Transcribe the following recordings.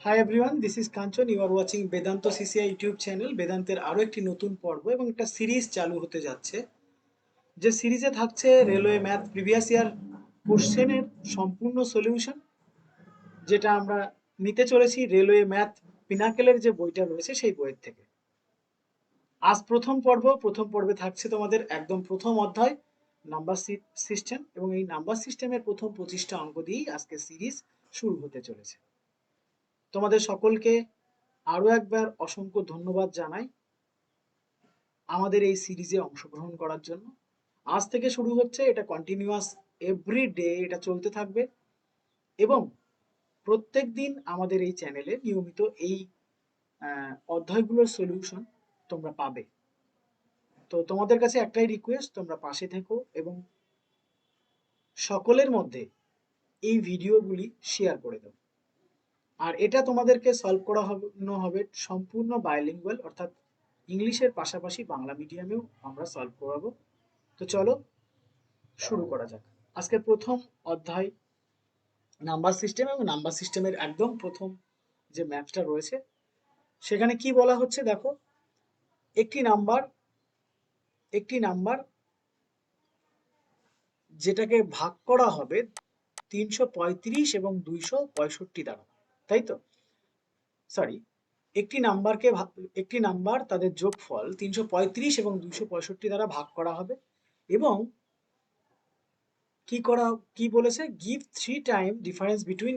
High everyone, this is Kanchan. You are watching Vedanta CCI YouTube channel. বেদান্তের আরও একটি নতুন পর্ব এবং একটা সিরিজ চালু হতে যাচ্ছে, যে সিরিজে থাকছে রেলওয়ে ম্যাথ প্রিভিয়াস ইয়ার কোশ্চেনের সম্পূর্ণ সলিউশন, যেটা আমরা নিতে চলেছি রেলওয়ে ম্যাথ পিনাকেলের যে বইটা রয়েছে সেই বইয়ের থেকে। আজ প্রথম পর্বে থাকছে তোমাদের একদম প্রথম অধ্যায় নাম্বার সিস্টেম, এবং এই নাম্বার সিস্টেমের প্রথম 25টা অঙ্ক দিয়েই আজকে সিরিজ শুরু হতে চলেছে। তোমাদের সকলকে আরও একবার অসংখ্য ধন্যবাদ জানাই আমাদের এই সিরিজে অংশগ্রহণ করার জন্য। আজ থেকে শুরু হচ্ছে, এটা কন্টিনিউয়াস এভরি ডে এটা চলতে থাকবে, এবং প্রত্যেক দিন আমাদের এই চ্যানেলে নিয়মিত এই অধ্যায়গুলোর সলিউশন তোমরা পাবে। তো তোমাদের কাছে একটাই রিকোয়েস্ট, তোমরা পাশে থেকো এবং সকলের মধ্যে এই ভিডিওগুলি শেয়ার করে দাও। আর এটা তোমাদেরকে সলভ করা হবে সম্পূর্ণ বায়োলিঙ্গুয়াল, অর্থাৎ ইংলিশের পাশাপাশি বাংলা মিডিয়ামেও আমরা সলভ করাবো। তো চলো শুরু করা যাক। আজকের প্রথম অধ্যায় নাম্বার সিস্টেম, এবং নাম্বার সিস্টেমের একদম প্রথম যে ম্যাথটা রয়েছে সেখানে কি বলা হচ্ছে দেখো, একটি নাম্বার যেটাকে ভাগ করা হবে 335 এবং 265 দ্বারা, তাই তো? সরি, একটি নাম্বার তাদের যোগফল 335 এবং 265 দ্বারা ভাগ করা হবে, এবং কি বলেছে, গিভ 3 টাইম ডিফারেন্স বিটুইন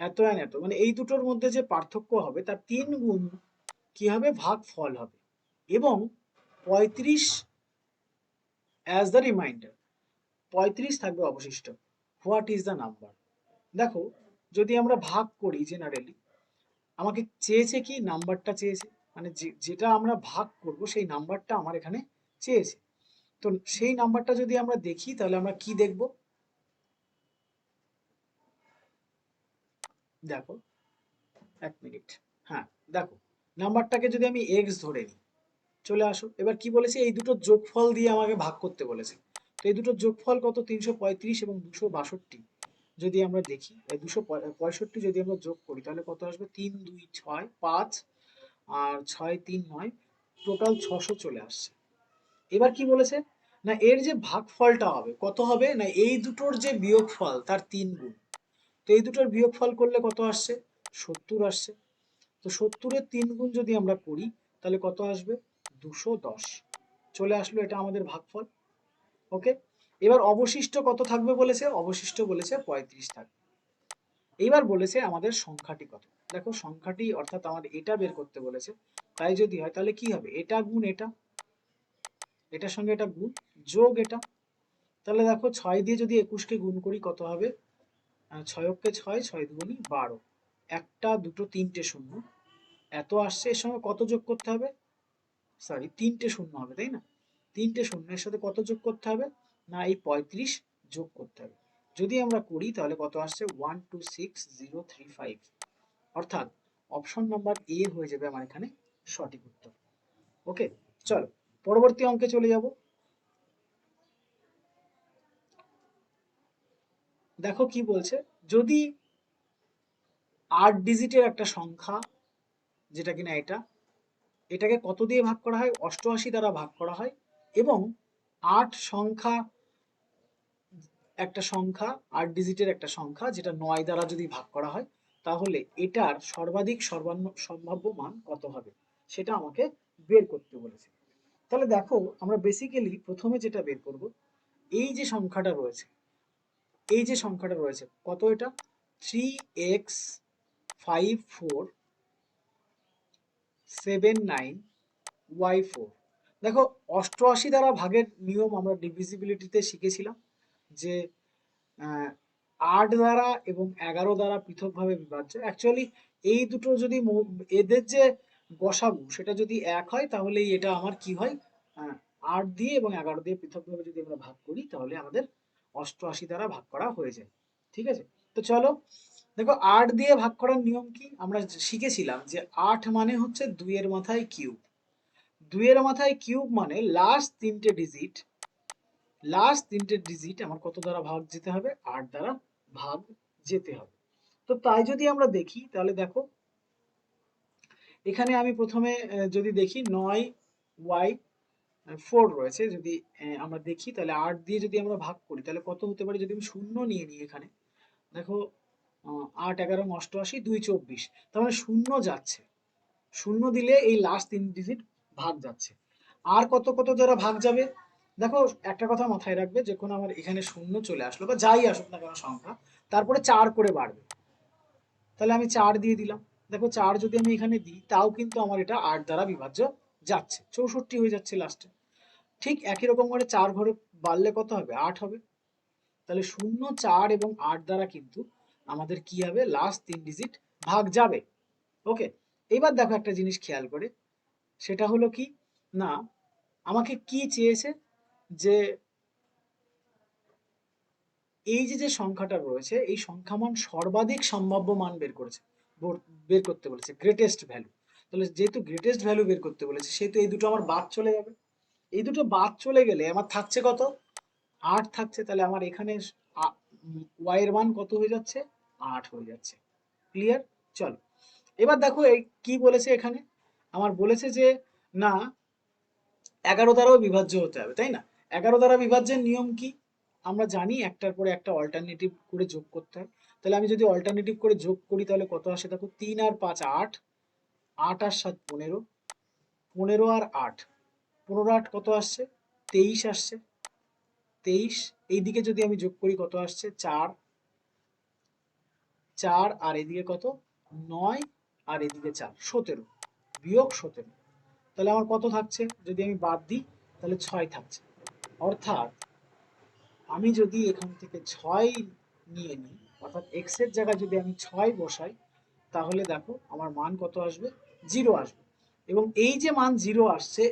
এত অ্যান্ড এত, মানে এই দুটোর মধ্যে যে পার্থক্য হবে তার 3 গুণ কি হবে, ভাগ ফল হবে, এবং 35 অ্যাজ দ্য রিমাইন্ডার, 35 থাকবে অবশিষ্ট। What is the number? দেখো, যদি আমরা ভাগ করি জেনারেলি, আমাকে চেয়েছে কি, নাম্বারটা চেয়েছে, মানে যেটা আমরা ভাগ করব সেই নাম্বারটা আমার এখানে চেয়েছে। তো সেই নাম্বারটা যদি আমরা দেখি তাহলে আমরা কি দেখব, দেখো এক মিনিট, হ্যাঁ দেখো, নাম্বারটাকে যদি আমি এক্স ধরে নিই, চলে আসো। এবার কি বলেছে, এই দুটো যোগফল দিয়ে আমাকে ভাগ করতে বলেছে। তো এই দুটো যোগফল কত, 335 এবং 262 যদি আমরা দেখি, 265 যদি আমরা যোগ করি তাহলে কত আসবে, 3 2 6 5 আর 6 3 9, টোটাল 600 চলে আসছে। এবার কি বলেছে না, এর যে ভাগফলটা হবে কত হবে না, এই দুটোর যে বিয়োগফল তার 3 গুণ। তো এই দুটোর বিয়োগফল করলে কত আসছে, 70 আসছে। তো 70-এর 3 গুণ যদি আমরা করি তাহলে কত আসবে, 210 চলে আসলো। এটা আমাদের ভাগফল। ওকে, এবার অবশিষ্ট কত থাকবে বলেছে, অবশিষ্ট বলেছে 35 থাকবে। এইবার বলেছে আমাদের সংখ্যাটি কত। দেখো, সংখ্যাটি অর্থাৎ আমাদের এটা বের করতে বলেছে। তাই যদি হয় তাহলে কি হবে, এটা গুণ এটা, এটার সঙ্গে এটা গুণ, যোগ এটা। তাহলে দেখো, 6 দিয়ে যদি 21-কে গুণ করি কত হবে, 6 6 6 দুগুণী 12, একটা দুটো তিনটে শূন্য এত আসছে। এর সঙ্গে কত যোগ করতে হবে, সরি 3টে শূন্য হবে, তাই না? 3টে শূন্যের সাথে কত যোগ করতে হবে না, এই 35 যোগ করতে হবে। যদি আমরা করি তাহলে কত আসছে, 126035, অর্থাৎ অপশন নাম্বার এ হয়ে যাবে আমার এখানে সঠিক উত্তর। ওকে, চলো পরবর্তী অঙ্কে চলে যাব। দেখো কি বলছে, যদি 8 ডিজিটের একটা সংখ্যা, যেটা কিনা এটাকে কত দিয়ে ভাগ করা হয়, 88 দ্বারা ভাগ করা হয়, এবং 8 সংখ্যা একটা সংখ্যা, 8 ডিজিটের একটা সংখ্যা যেটা 9 দ্বারা যদি ভাগ করা হয়, তাহলে এটার সর্বাধিক সম্ভাব্য মান কত হবে, সেটা আমাকে বের করতে বলেছে। তাহলে দেখো, আমরা বেসিক্যালি প্রথমে যেটা বের করব, এই যে সংখ্যাটা রয়েছে, কত এটা, 3x 54 79y4। দেখো, 88 দ্বারা ভাগের নিয়ম আমরা ডিভিজিবিলিটিতে শিখেছিলাম, যে 8 দ্বারা এবং 11 দ্বারা পৃথকভাবে বিভাজ্য। অ্যাকচুয়ালি এই দুটো যদি এদের যে গসাগু সেটা যদি এক হয়, তাহলে এটা আমার কি হয়, 8 দিয়ে এবং 11 দিয়ে পৃথকভাবে যদি আমরা ভাগ করি তাহলে আমাদের 88 দ্বারা ভাগ করা হয়ে যায়। ঠিক আছে, তো চলো দেখো, 8 দিয়ে ভাগ করার নিয়ম কি আমরা শিখেছিলাম, যে 8 মানে হচ্ছে 2 এর মাথায় কিউব। 2 এর মাথায় কিউব মানে লাস্ট তিনটে ডিজিট আমার কত দ্বারা ভাগ যেতে হবে, 8 দ্বারা ভাগ যেতে হবে। তো তাই যদি আমরা দেখি তাহলে দেখো এখানে আমি প্রথমে যদি দেখি 9y4 রয়েছে, যদি আমরা দেখি তাহলে 8 দিয়ে যদি আমরা ভাগ করি তাহলে কত হতে পারে, যদি আমি শূন্য নিয়ে নিই এখানে দেখো 8 11 88 2 24, তার মানে শূন্য যাচ্ছে, শূন্য দিলে এই লাস্ট 3 ডিজিট ভাগ যাচ্ছে। আর কত কত যারা ভাগ যাবে, দেখো একটা কথা মাথায় রাখবে, যখন আমার এখানে শূন্য চলে আসলো বা যাই আসুক না কেন সংখ্যা, তারপরে 4 করে বাড়বে, তাহলে আমি 4 দিয়ে দিলাম। দেখো 4 যদি আমি এখানে দিই তাও কিন্তু আমার এটা 8 দ্বারা বিভাজ্য যাচ্ছে, 64 হয়ে যাচ্ছে লাস্টে। ঠিক একই রকম করে 4 ঘরে বাড়লে কত হবে, 8 হবে। তাহলে 0 4 এবং 8 দ্বারা কিন্তু আমাদের কি হবে, লাস্ট 3 ডিজিট ভাগ যাবে। ওকে, এবার দেখো একটা জিনিস খেয়াল করে, সেটা হলো কি না, আমাকে কি চেয়েছে, যে এই যে যে সংখ্যাটা রয়েছে এই সংখ্যা মান সর্বাধিক সম্ভাব্য মান বের করেছে, বের করতে বলেছে গ্রেটেস্ট ভ্যালু। তাহলে যেহেতু গ্রেটেস্ট ভ্যালু বের করতে বলেছে সেহেতু এই দুটো আমার বাদ চলে যাবে, এই দুটো বাদ চলে গেলে আমার থাকছে কত, 8 থাকছে। তাহলে আমার এখানে ওয়াই এর মান কত হয়ে যাচ্ছে, 8 হয়ে যাচ্ছে। ক্লিয়ার? চলো এবার দেখো এই কি বলেছে এখানে, আমার বলেছে যে না 11 দ্বারাও বিভাজ্য হতে হবে, তাই না? 11 দ্বারা বিভাজ্যের নিয়ম কি, আমরা জানি একটার পরে একটা অল্টারনেটিভ করে যোগ করতে হয়। তাহলে আমি যদি অল্টারনেটিভ করে যোগ করি তাহলে কত আসে, দেখো 3 আর 5 8, 8 আর 7 15, 15 আর 8, 15 8 কত আসছে, 23 আসছে, 23। এইদিকে যদি আমি যোগ করি কত আসছে, 4, 4 আর এদিকে কত, 9 আর এদিকে 4, 17, বিয়োগ 17। তাহলে আমার কত থাকছে, যদি আমি বাদ দিই তাহলে 6 থাকছে। অর্থাৎ আমি যদি এখান থেকে 6 নিয়ে নিই, অর্থাৎ এক্স এর জায়গায় যদি আমি 6 বসাই, তাহলে দেখো আমার মান কত আসবে, 0 আসবে। এবং এই যে মান 0 আসছে,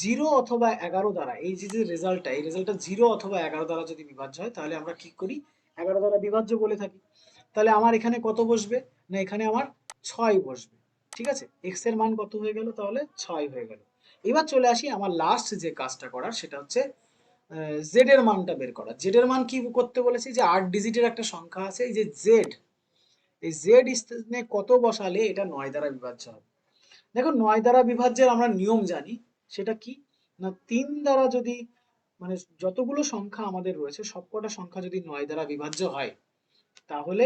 0 অথবা 11 দ্বারা এই যে যে রেজাল্টটা, এই রেজাল্টটা 0 অথবা 11 দ্বারা যদি বিভাজ্য হয় তাহলে আমরা কি করি, 11 দ্বারা বিভাজ্য বলে থাকি। তাহলে আমার এখানে কত বসবে, না এখানে আমার 6 বসবে। ঠিক আছে, এক্স এর মান কত হয়ে গেল, তাহলে 6 হয়ে গেল। এবার চলে আসি আমার লাস্ট যে কাজটা করার, সেটা হচ্ছে জেড এর মানটা বের করা। জেড এর মান কি করতে বলেছি, যে 8 ডিজিটের একটা সংখ্যা আছে, এই যে জেড, এই জেড স্থানে কত বসালে এটা 9 দ্বারা বিভাজ্য হবে। দেখো 9 দ্বারা বিভাজ্যের আমরা নিয়ম জানি, সেটা কি না, 3 দ্বারা যদি, মানে যতগুলো সংখ্যা আমাদের রয়েছে সবকটা সংখ্যা যদি 9 দ্বারা বিভাজ্য হয়, তাহলে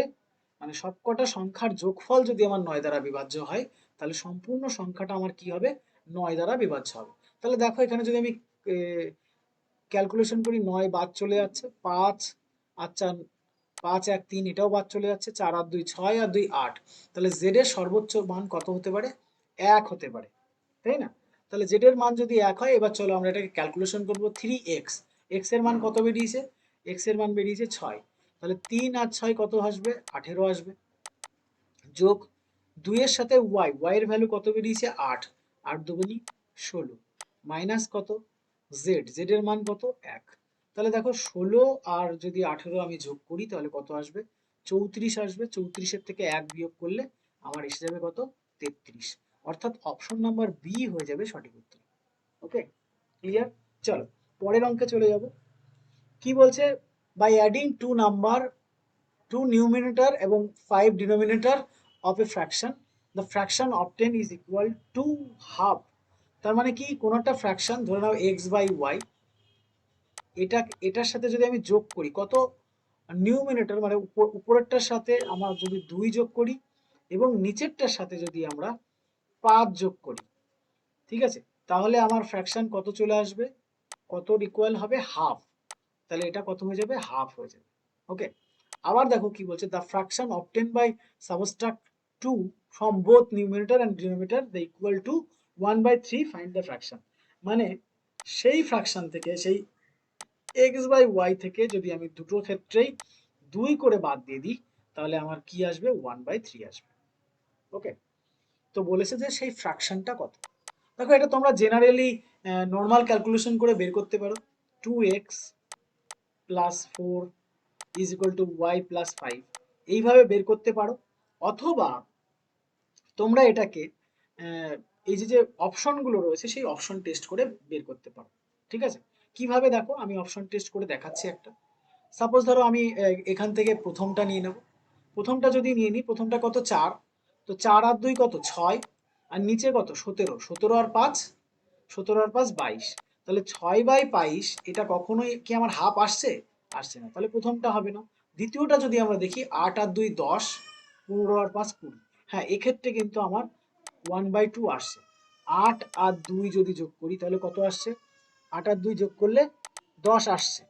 মানে সবকটা সংখ্যার যোগফল যদি আমার 9 দ্বারা বিভাজ্য হয়, তাহলে সম্পূর্ণ সংখ্যাটা আমার কি হবে, 9 দ্বারা বিভাজ্য হবে। তাহলে দেখো এখানে যদি আমি ক্যালকুলেশন করি, 9 বাদ চলে যাচ্ছে, 5 আচ্ছা 5 1 3 এটাও বাদ চলে যাচ্ছে, 4 আর 2 6 আর 2 8। তাহলে জেড এর সর্বোচ্চ মান কত হতে পারে, 1 হতে পারে, তাই না? তাহলে জেড এর মান যদি 1 হয়, এবার চলো আমরা এটাকে ক্যালকুলেশন করব, 3x, এক্স এর মান কত বেরিয়েছে, এক্স এর মান বেরিয়েছে 6, তাহলে 3 আর 6 কত আসবে, 18 আসবে, যোগ 2 এর সাথে ওয়াই, ওয়াই এর ভ্যালু কত বেরিয়েছে, 8, 8 দুগুনি 16, মাইনাস কত, জেড, জেড এর মান কত, 1। তাহলে দেখো 16 আর যদি 18 আমি যোগ করি তাহলে কত আসবে, 34 আসবে, 34 এর থেকে 1 বিয়োগ করলে আমার এসে যাবে কত, 33। অর্থাৎ অপশন নাম্বার বি হয়ে যাবে সঠিক উত্তর। Okay, clear? চলো পরের অঙ্কে চলে যাব। কি বলছে, by adding two number, to numerator এবং 5 denominator of a fraction, the fraction obtain is equal to half. তার মানে কি, কোন একটা ফ্র্যাকশন ধরে নাও এক্স বাই ওয়াই, এটা এটার সাথে যদি আমি যোগ করি কত, নিউমিনেটর মানে উপরেরটার সাথে আমরা যদি 2 যোগ করি এবং নিচেরটার সাথে যদি আমরা 5 যোগ করি, ঠিক আছে, তাহলে আমার ফ্র্যাকশন কত চলে আসবে, কত ইকুয়াল হবে, হাফ। তাহলে এটা কত হয়ে যাবে, হাফ হয়ে যাবে। ওকে, আবার দেখো কি বলছে, the fraction obtain by subtract 2 from both numerator and denominator the equal to 1/3, find the fraction. মানে সেই ফ্র্যাকশন থেকে, সেই এক্স বাই ওয়াই থেকে যদি আমি দুটো ক্ষেত্রেই 2 করে বাদ দিয়ে দিই, তাহলে আমার কি আসবে, 1/3 আসবে। ওকে, তো বলেছে যে সেই ফ্র্যাকশনটা কত। দেখো এটা তোমরা জেনারেলি নর্মাল ক্যালকুলেশন করে বের করতে পারো, 2x plus 4 is equal to Y plus 5, এইভাবে বের করতে পারো। অথবা তোমরা এটাকে এই যে যে অপশনগুলো রয়েছে সেই অপশন টেস্ট করে বের করতে পারো। ঠিক আছে, কিভাবে দেখো আমি অপশন টেস্ট করে দেখাচ্ছি একটা। সাপোজ ধরো আমি এখান থেকে প্রথমটা নিয়ে নেব, প্রথমটা যদি নিয়ে নিই, প্রথমটা কত 4, তো 4 আর 2 কত 6, আর নিচে কত 17, 17 আর 5, 17 আর 5 22, তাহলে 6/22 এটা কখনোই কি আমার হাফ আসছে? আসছে না, তাহলে প্রথমটা হবে না। দ্বিতীয়টা যদি আমরা দেখি 8 আর 2 10, 15 আর 5 20, হ্যাঁ এক্ষেত্রে কিন্তু আমার 1/2 আসছে। 8 আর 2 যদি যোগ করি তাহলে কত আসছে? 8 আর 2 যোগ করলে 10 আসছে,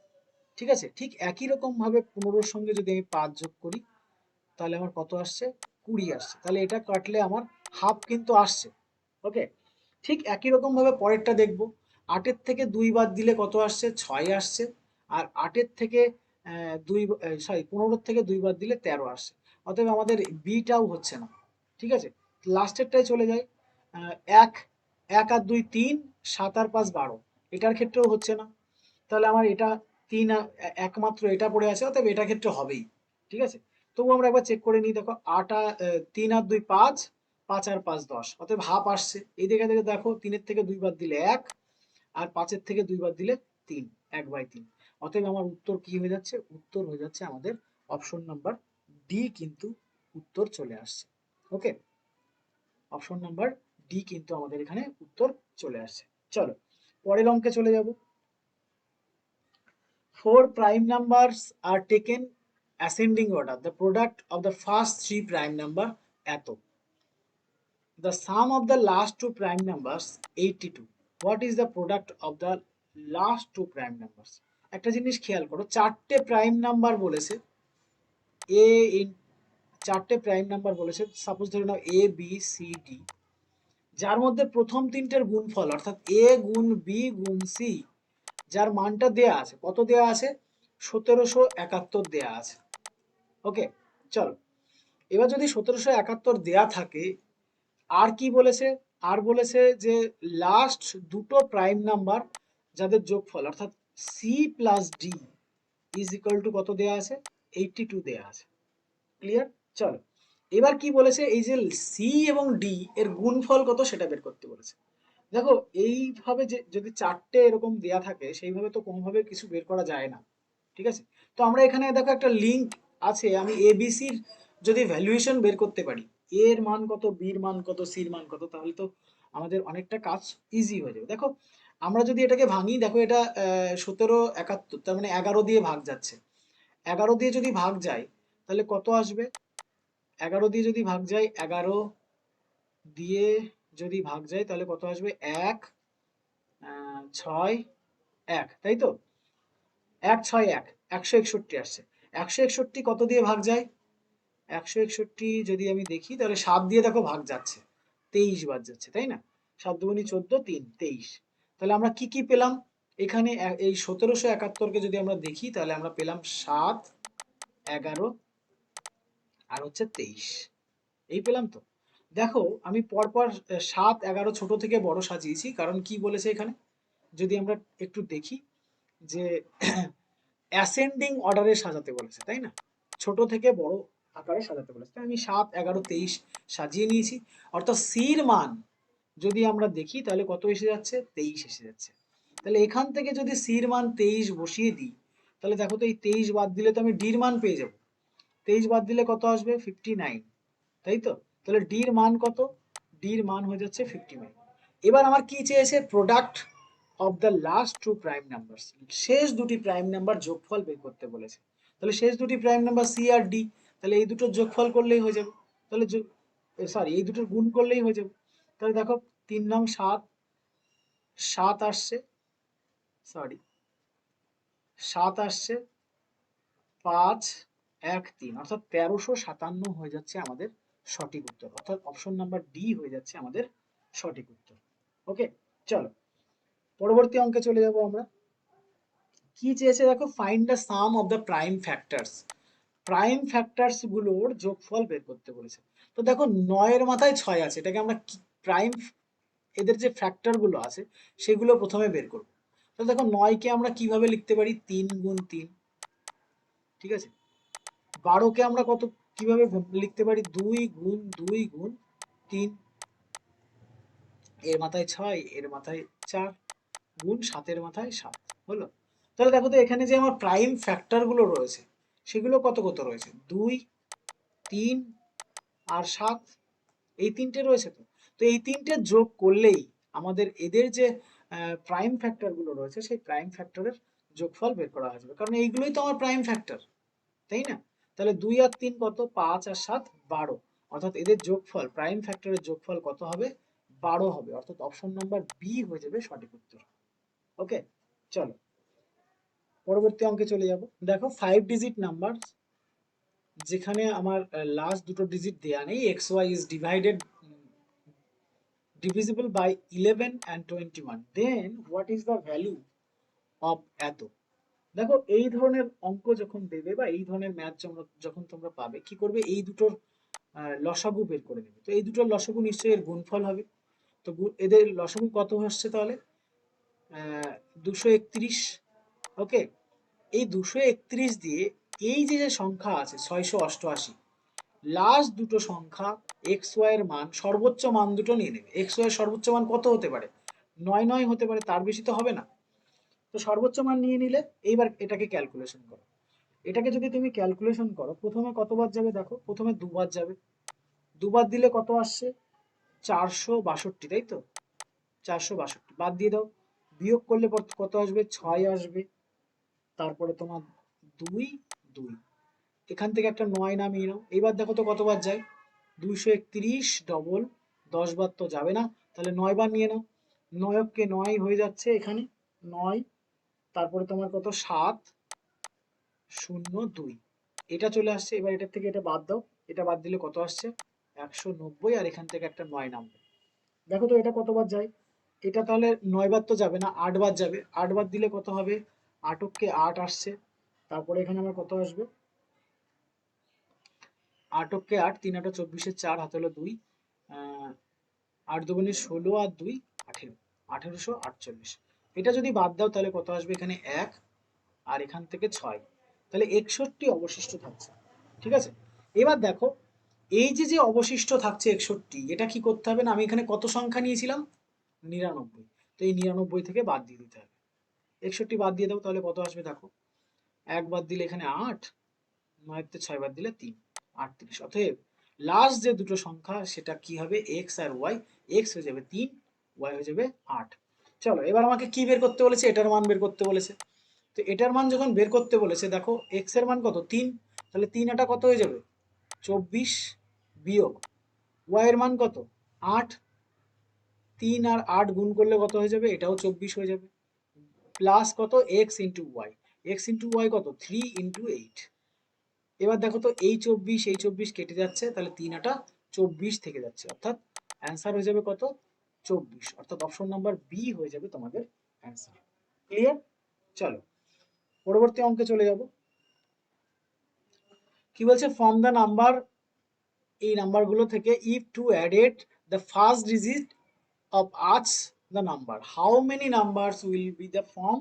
ঠিক আছে। ঠিক একই রকম ভাবে 15 সঙ্গে যদি আমি 5 যোগ করি তাহলে আমার কত আসছে? 20 আসছে। তাহলে এটা কাটলে আমার হাফ কিন্তু আসছে। ওকে, ঠিক একই রকম ভাবে পরেরটা দেখব। 8-এর থেকে 2 বাদ দিলে কত আসছে? 6 আসছে। আর 8-এর থেকে 15 থেকে 2 বাদ দিলে 13 আসছে। অতএব আমাদের বিটাও হচ্ছে না, ঠিক আছে। লাস্টেরটাই চলে যাই। 1, 1 আর 2 3, 7 আর 5 12, এটার ক্ষেত্রেও হচ্ছে না। তাহলে আমার এটা 3 একমাত্র এটা পড়ে আছে, অতএব এটার ক্ষেত্রে হবেই, ঠিক আছে। তবু আমরা একবার চেক করে নিই। দেখো 3 আর 2 5, 5 আর 5 10, অতএব হাফ আসছে। এই দিকে থেকে দেখো 3-এর থেকে 2 বাদ দিলে 1, আর 5-এর থেকে 2 বাদ দিলে 3, 1/3। অতএব আমার উত্তর কি হয়ে যাচ্ছে? উত্তর হয়ে যাচ্ছে আমাদের অপশন নাম্বার ডি, কিন্তু উত্তর চলে আসছে। ওকে, অপশন নাম্বার ডি কিন্তু আমাদের এখানে উত্তর চলে আসছে। চলো পরের অঙ্কে চলে যাব। 4 prime numbers are taken ascending order. The product of the first 3 prime number এত। The sum of the last 2 prime numbers 82. What is the product of the last 2 prime numbers? একটা জিনিস খেয়াল করো, চারটে প্রাইম নাম্বার বলেছে, এ চারটে prime number বলেছে। Suppose ধরে নাও এ বি সি ডি, যার মধ্যে প্রথম তিনটের গুণফল অর্থাৎ এ গুণ বি গুণ সি, যার মানটা দেয়া আছে, কত দেয়া আছে? 1771 দেয়া আছে। ওকে, চলো এবার যদি 1771 দেয়া থাকে, আর কি বলেছে? আর বলেছে যে লাস্ট দুটো প্রাইম নাম্বার যাদের যোগফল অর্থাৎ C plus D is equal to কত দেয়া আছে? 82 দেয়া আছে। ক্লিয়ার? চলো এবার কি বলেছে? এই যে সি এবং ডি এর গুণফল কত সেটা বের করতে বলেছে। দেখো এইভাবে যে যদি চারটে এরকম দেয়া থাকে, সেইভাবে তো কোনোভাবে কিছু বের করা যায় না, ঠিক আছে। তো আমরা এখানে দেখো একটা লিঙ্ক আছে, আমি এবিসির যদি ভ্যালুয়েশন বের করতে পারি, এ এর মান কত, বির মান কত, সির মান কত, তাহলে তো আমাদের অনেকটা কাজ ইজি হয়ে যাবে। দেখো আমরা যদি এটাকে ভাঙি, দেখো এটা 1771, তার মানে 11 দিয়ে ভাগ যাচ্ছে। 11 দিয়ে যদি ভাগ যায় তাহলে কত আসবে? 11 দিয়ে যদি ভাগ যায়, 11 দিয়ে যদি ভাগ যায় তাহলে কত আসবে? 1, 6, 1, তাই তো? 1 6 1, 161 আসছে। 161 কত দিয়ে ভাগ যায়? 161 যদি আমি দেখি তাহলে 7 দিয়ে দেখো ভাগ যাচ্ছে, 23 বাদ যাচ্ছে, তাই না? 7 দুগুণে 14, 3 23। তাহলে আমরা কি কি পেলাম এখানে? এই 1771 কে যদি আমরা দেখি তাহলে আমরা পেলাম 7, 11 আর হচ্ছে 23, এই পেলাম তো। দেখো আমি পরপর 7 11 ছোট থেকে বড় সাজিয়েছি, কারণ কি বলেছে এখানে যদি আমরা একটু দেখি যে অ্যাসেন্ডিং অর্ডারে সাজাতে বলেছে, তাই না? ছোট থেকে বড় আকারে সাজাতে বলেছে। আমি 7 11 23 সাজিয়ে নিয়েছি। অর্থাৎ সির মান যদি আমরা দেখি তাহলে কত এসে যাচ্ছে? 23 এসে যাচ্ছে। তাহলে এখান থেকে যদি সির মান 23 বসিয়ে দিই তাহলে দেখো তো এই 23 বাদ দিলে তো আমি ডির মান পেয়ে যাব। 23 বাদ দিলে কত আসবে? 59, তাই তো? তাহলে ডির মান কত? ডির মান হয়ে যাচ্ছে 59। এবার আমার কি চেয়েছে? Product of the last two prime number, শেষ দুটি প্রাইম নাম্বার যোগফল বের করতে বলেছে। তাহলে শেষ দুটি প্রাইম নাম্বার সি আর ডি, তাহলে এই দুটোর যোগফল করলেই হয়ে যাবে। তাহলে সরি, এই দুটোর গুণ করলেই হয়ে যাবে। তাহলে দেখো 3 নং 7, 7 আসছে, সরি 7 আসছে, 5 1 3, অর্থাৎ 1357 হয়ে যাচ্ছে আমাদের সঠিক উত্তর। অর্থাৎ অপশন নাম্বার ডি হয়ে যাচ্ছে আমাদের সঠিক উত্তর। ওকে, চলো পরবর্তী অঙ্কে চলে যাব আমরা। কি চেয়েছে দেখো? Find the some of the prime factors. Prime factors গুলোর যোগফল বের করতে বলেছে। তো দেখো 9 এর মাথায় 6 আছে, এটাকে আমরা প্রাইম, এদের যে ফ্যাক্টর গুলো আছে সেগুলো প্রথমে বের করব। তো দেখো 9 কে আমরা কিভাবে লিখতে পারি? 3 গুণ 3, ঠিক আছে। 12 কে আমরা কত কিভাবে লিখতে পারি? 2 গুণ 2 গুণ 3, এর মাথায় 6, এর মাথায় 4, গুণ 7 এর মাথায় 7 হলো। তাহলে দেখো তো এখানে যে আমার প্রাইম ফ্যাক্টর গুলো রয়েছে সেগুলো কত কত রয়েছে? 2, 3 আর 7, এই তিনটে রয়েছে। তো তো এই তিনটে যোগ করলেই আমাদের এদের যে প্রাইম ফ্যাক্টর গুলো রয়েছে সেই প্রাইম ফ্যাক্টরের যোগফল বের করা হয়ে যাবে, কারণ এইগুলোই তো আমার প্রাইম ফ্যাক্টর, তাই না? তাহলে 2 আর 3 কত, 5 আর 7 12, অর্থাৎ এদের যোগফল, প্রাইম ফ্যাক্টরের যোগফল কত হবে, 12 হবে, অর্থাৎ অপশন নাম্বার বি হয়ে যাবে সঠিক উত্তর। ওকে, চলো পরবর্তী অঙ্কে চলে যাব। দেখো 5 ডিজিট নাম্বার যেখানে আমার লাস্ট দুটো ডিজিট দেয়া নেই, X Y is divided divisible by 11 and 21, then what is the value of এত। দেখো এই ধরনের অঙ্ক যখন দেবে বা এই ধরনের ম্যাথ যখন তোমরা পাবে, কি করবে, এই দুটোর লসাগু বের করে নেবে। তো এই দুটোর লসাগু নিশ্চয়ই এর গুণফল হবে। তো এদের লসাগু কত হচ্ছে তাহলে, 231। ওকে, এই 231 দিয়ে এই যে সংখ্যা আছে 688, লাস্ট দুটো সংখ্যা এক্স ওয়াই এর মান, সর্বোচ্চ মান দুটো নিয়ে নেবে। এক্স ওয়াই এর সর্বোচ্চ মান কত হতে পারে, 9 হতে পারে, তার বেশি তো হবে না। তো সর্বোচ্চ মান নিয়ে নিলে এইবার এটাকে ক্যালকুলেশন করো। এটাকে যদি তুমি ক্যালকুলেশন করো, প্রথমে কতবার যাবে দেখো, প্রথমে দুবার যাবে। দুবার দিলে কত আসছে, 462, তাই তো, 462 বাদ দিয়ে দাও, বিয়োগ করলে কত আসবে, 6 আসবে, তারপরে তোমার 2 2, এখান থেকে একটা 9 নামিয়ে নাও। এইবার দেখো তো কতবার যায়, 231 ডবল 10 বার তো যাবে না, তাহলে 9 বার নিয়ে নাও। 9কে 9 হয়ে যাচ্ছে এখানে 9, তারপরে তোমার কত 7 0 2, এটা চলে আসছে। এবার এটার থেকে এটা বাদ দাও, এটা বাদ দিলে কত আসছে, 190, আর এখান থেকে একটা 9 নামবে। দেখো তো এটা কতবার যায়, এটা তাহলে 9 বার তো যাবে না, 8 বার যাবে। 8 বার দিলে কত হবে, 8কে 8 আসছে, তারপরে এখানে আমার কত আসবে, 8কে 8, 3 8 24, 4 হাতে হলো 2, 8 দুগুণে 16 আর 2 18, 1848। এটা যদি বাদ দাও তাহলে কত আসবে, এখানে 1 আর এখান থেকে 6, তাহলে 61 অবশিষ্ট থাকছে। ঠিক আছে, এবার দেখো এই যে অবশিষ্ট থাকছে 61, এটা কি করতে হবে না, আমি এখানে কত সংখ্যা নিয়েছিলাম, 99, তো এই 99 থেকে বাদ দিয়ে দিতে হবে। 61 বাদ দিয়ে দাও, তাহলে কত আসবে দেখো, 1 বাদ দিলে এখানে 8, 9তে 6 বাদ দিলে 3, 38। অতএব লাস্ট যে দুটো সংখ্যা সেটা কি হবে, এক্স আর ওয়াই, এক্স হয়ে যাবে 3, ওয়াই হয়ে যাবে 8। চলো এবার আমাকে কি বের করতে বলেছে, এটার মান বের করতে বলেছে। তো এটার মান যখন বের করতে বলেছে, দেখো এক্স এর মান কত, 3, তাহলে 3 এটা কত হয়ে যাবে, 24, বিয়োগ ওয়াই এর মান কত, 8, 3 আর 8 গুণ করলে কত হয়ে যাবে, এটাও 24 হয়ে যাবে, প্লাস কত, X into Y, X into Y কত, 3 ইন্টু 8। এবার দেখো তো এই 24 কেটে যাচ্ছে, তাহলে 3 আটা 24 থেকে যাচ্ছে, অর্থাৎ অ্যান্সার হয়ে যাবে কত, 24, অর্থাৎ অপশন নাম্বার বি হয়ে যাবে তোমাদের অ্যান্সার। ক্লিয়ার? চলো পরবর্তী অঙ্কে চলে যাব। কি বলছে, ফ্রম দ্য নাম্বার, এই নাম্বারগুলো থেকে if two added the first digit of adds the number, how many numbers will be the form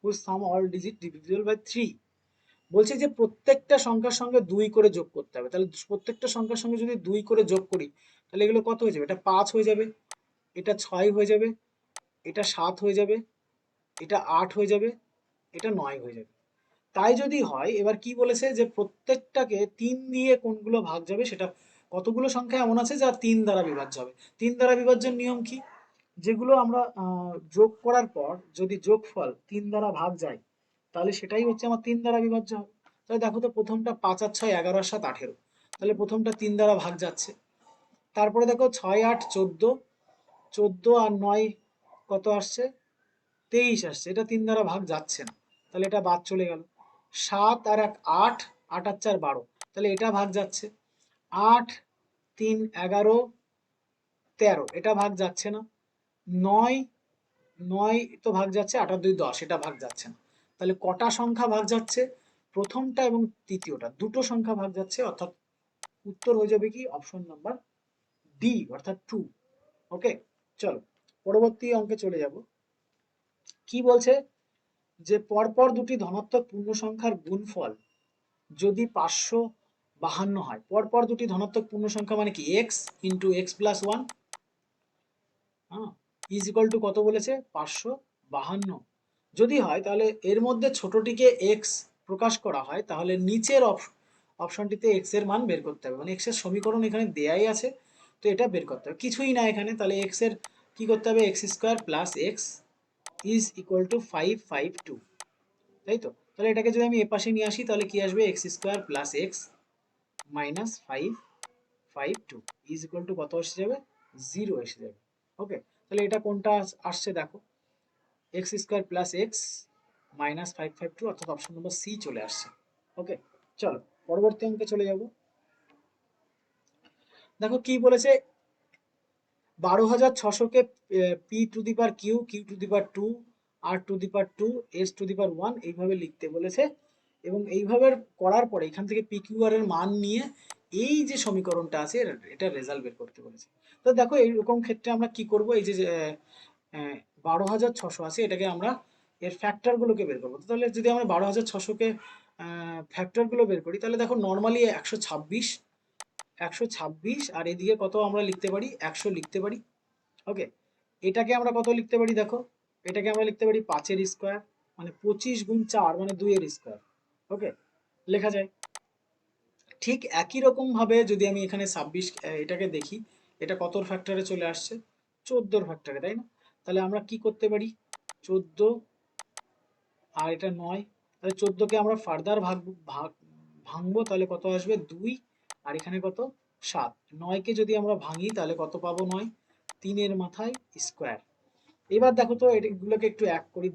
whose sum all digit divisible by 3। বলছে যে প্রত্যেকটা সংখ্যার সঙ্গে 2 করে যোগ করতে হবে, তাহলে প্রত্যেকটা সংখ্যার সঙ্গে যদি 2 করে যোগ করি তাহলে এগুলো কত হয়ে যাবে, এটা 5 হয়ে যাবে, এটা 6 হয়ে যাবে, এটা 7 হয়ে যাবে, এটা 8 হয়ে যাবে, এটা 9 হয়ে যাবে। তাই যদি হয়, এবার কি বলেছে যে প্রত্যেকটাকে 3 দিয়ে কোনগুলো ভাগ যাবে, সেটা কতগুলো সংখ্যা এমন আছে যা 3 দ্বারা বিভাজ্য হবে। 3 দ্বারা বিভাজ্যের নিয়ম কি, যেগুলো আমরা যোগ করার পর যদি যোগফল 3 দ্বারা ভাগ যায় তাহলে সেটাই হচ্ছে আমার 3 দ্বারা বিভাজ্য হবে। তাহলে দেখো তো প্রথমটা 5 আর 6 11 আর 7 18, তাহলে প্রথমটা 3 দ্বারা ভাগ যাচ্ছে। তারপরে দেখো 6 8 14, 14 আর 9 কত আসছে, 23 আসছে, এটা 3 দ্বারা ভাগ যাচ্ছে না, তাহলে এটা বাদ চলে গেল। 7 আর 1 8, 8 আর 4 12, তাহলে এটা ভাগ যাচ্ছে। 8 3 11 13, এটা ভাগ যাচ্ছে না। 9 9 তো ভাগ যাচ্ছে, 8 আর 2 10, এটা ভাগ যাচ্ছে না। তাহলে কটা সংখ্যা ভাগ যাচ্ছে, প্রথমটা এবং তৃতীয়টা, দুটো সংখ্যা ভাগ যাচ্ছে, অর্থাৎ উত্তর হয়ে যাবে কি, অপশন নাম্বার ডি, অর্থাৎ 2। ওকে, চলো পরবর্তী অঙ্কে চলে যাব। কি বলছে, যে পরপর দুটি ধনাত্মক পূর্ণ সংখ্যার গুণফল যদি 552 হয়, পরপর দুটি ধনাত্মক পূর্ণ সংখ্যা মানে কি, এক্স ইন্টু এক্স প্লাস 1, হ্যাঁ, ইজ ইকুয়াল টু কত বলেছে, 552 যদি হয়, তাহলে এর মধ্যে ছোটটিকে এক্স প্রকাশ করা হয়, তাহলে নিচের অপশনটিতে এক্স এর মান বের করতে হবে, মানে এক্স এর সমীকরণ এখানে দেয়াই আছে, তো এটা বের করতে হবে, কিছুই না এখানে। তাহলে এক্স এর কি করতে হবে, x square plus x is equal two 552, তাই তো। তাহলে এটাকে যদি আমি এপাশে নিয়ে আসি তাহলে কি আসবে, x square plus x minus 552 is equal to কত এসে যাবে, 0 এসে যাবে। ওকে, তাহলে এটা কোনটা আসছে দেখো, x square plus x minus 552, অর্থাৎ অপশন নম্বর সি চলে আসছে। ওকে, চলো পরবর্তী অঙ্কে চলে যাব। দেখো কি বলেছে, 12,600 K P to the power Q, Q to the power 2, R to the power 2, S to the power 1 এইভাবে লিখতে বলেছে, এবং এইভাবে করার পরে এখান থেকে পি কিউ আর এর মান নিয়ে এই যে সমীকরণটা আছে এটা রেজাল্ট বের করতে বলেছে। তো দেখো এইরকম ক্ষেত্রে আমরা কি করব, এই যে 12,600 আছে এটাকে আমরা এর ফ্যাক্টর গুলোকে বের করবো। তাহলে যদি আমরা 12,600 কে ফ্যাক্টর গুলো বের করি, তাহলে দেখো নর্মালি 126 আর এদিকে কত আমরা লিখতে পারি, 100 লিখতে পারি। ওকে, এটাকে আমরা কত লিখতে পারি দেখো, এটাকে আমরা লিখতে পারি 5 এর স্কোয়ার, মানে 25 গুণ 4 মানে 2 এর স্কোয়ার। ওকে, লেখা যায়। ঠিক একই রকম ভাবে যদি আমি এখানে 26 এটাকে দেখি, এটা কতর ফ্যাক্টরে চলে আসছে, 14 ফ্যাক্টরে, তাই না। তাহলে আমরা কি করতে পারি, 14 আর এটা 9, তাহলে 14 কে আমরা ফার্দার ভাঙবো, তাহলে কত আসবে 2, আর এখানে কত 7। 9 কে যদি আমরা ভাঙি তাহলে কত পাবো, 9 3 এর মাথায় স্কোয়ার। এবার দেখো তো এগুলোকে একটু এক করি,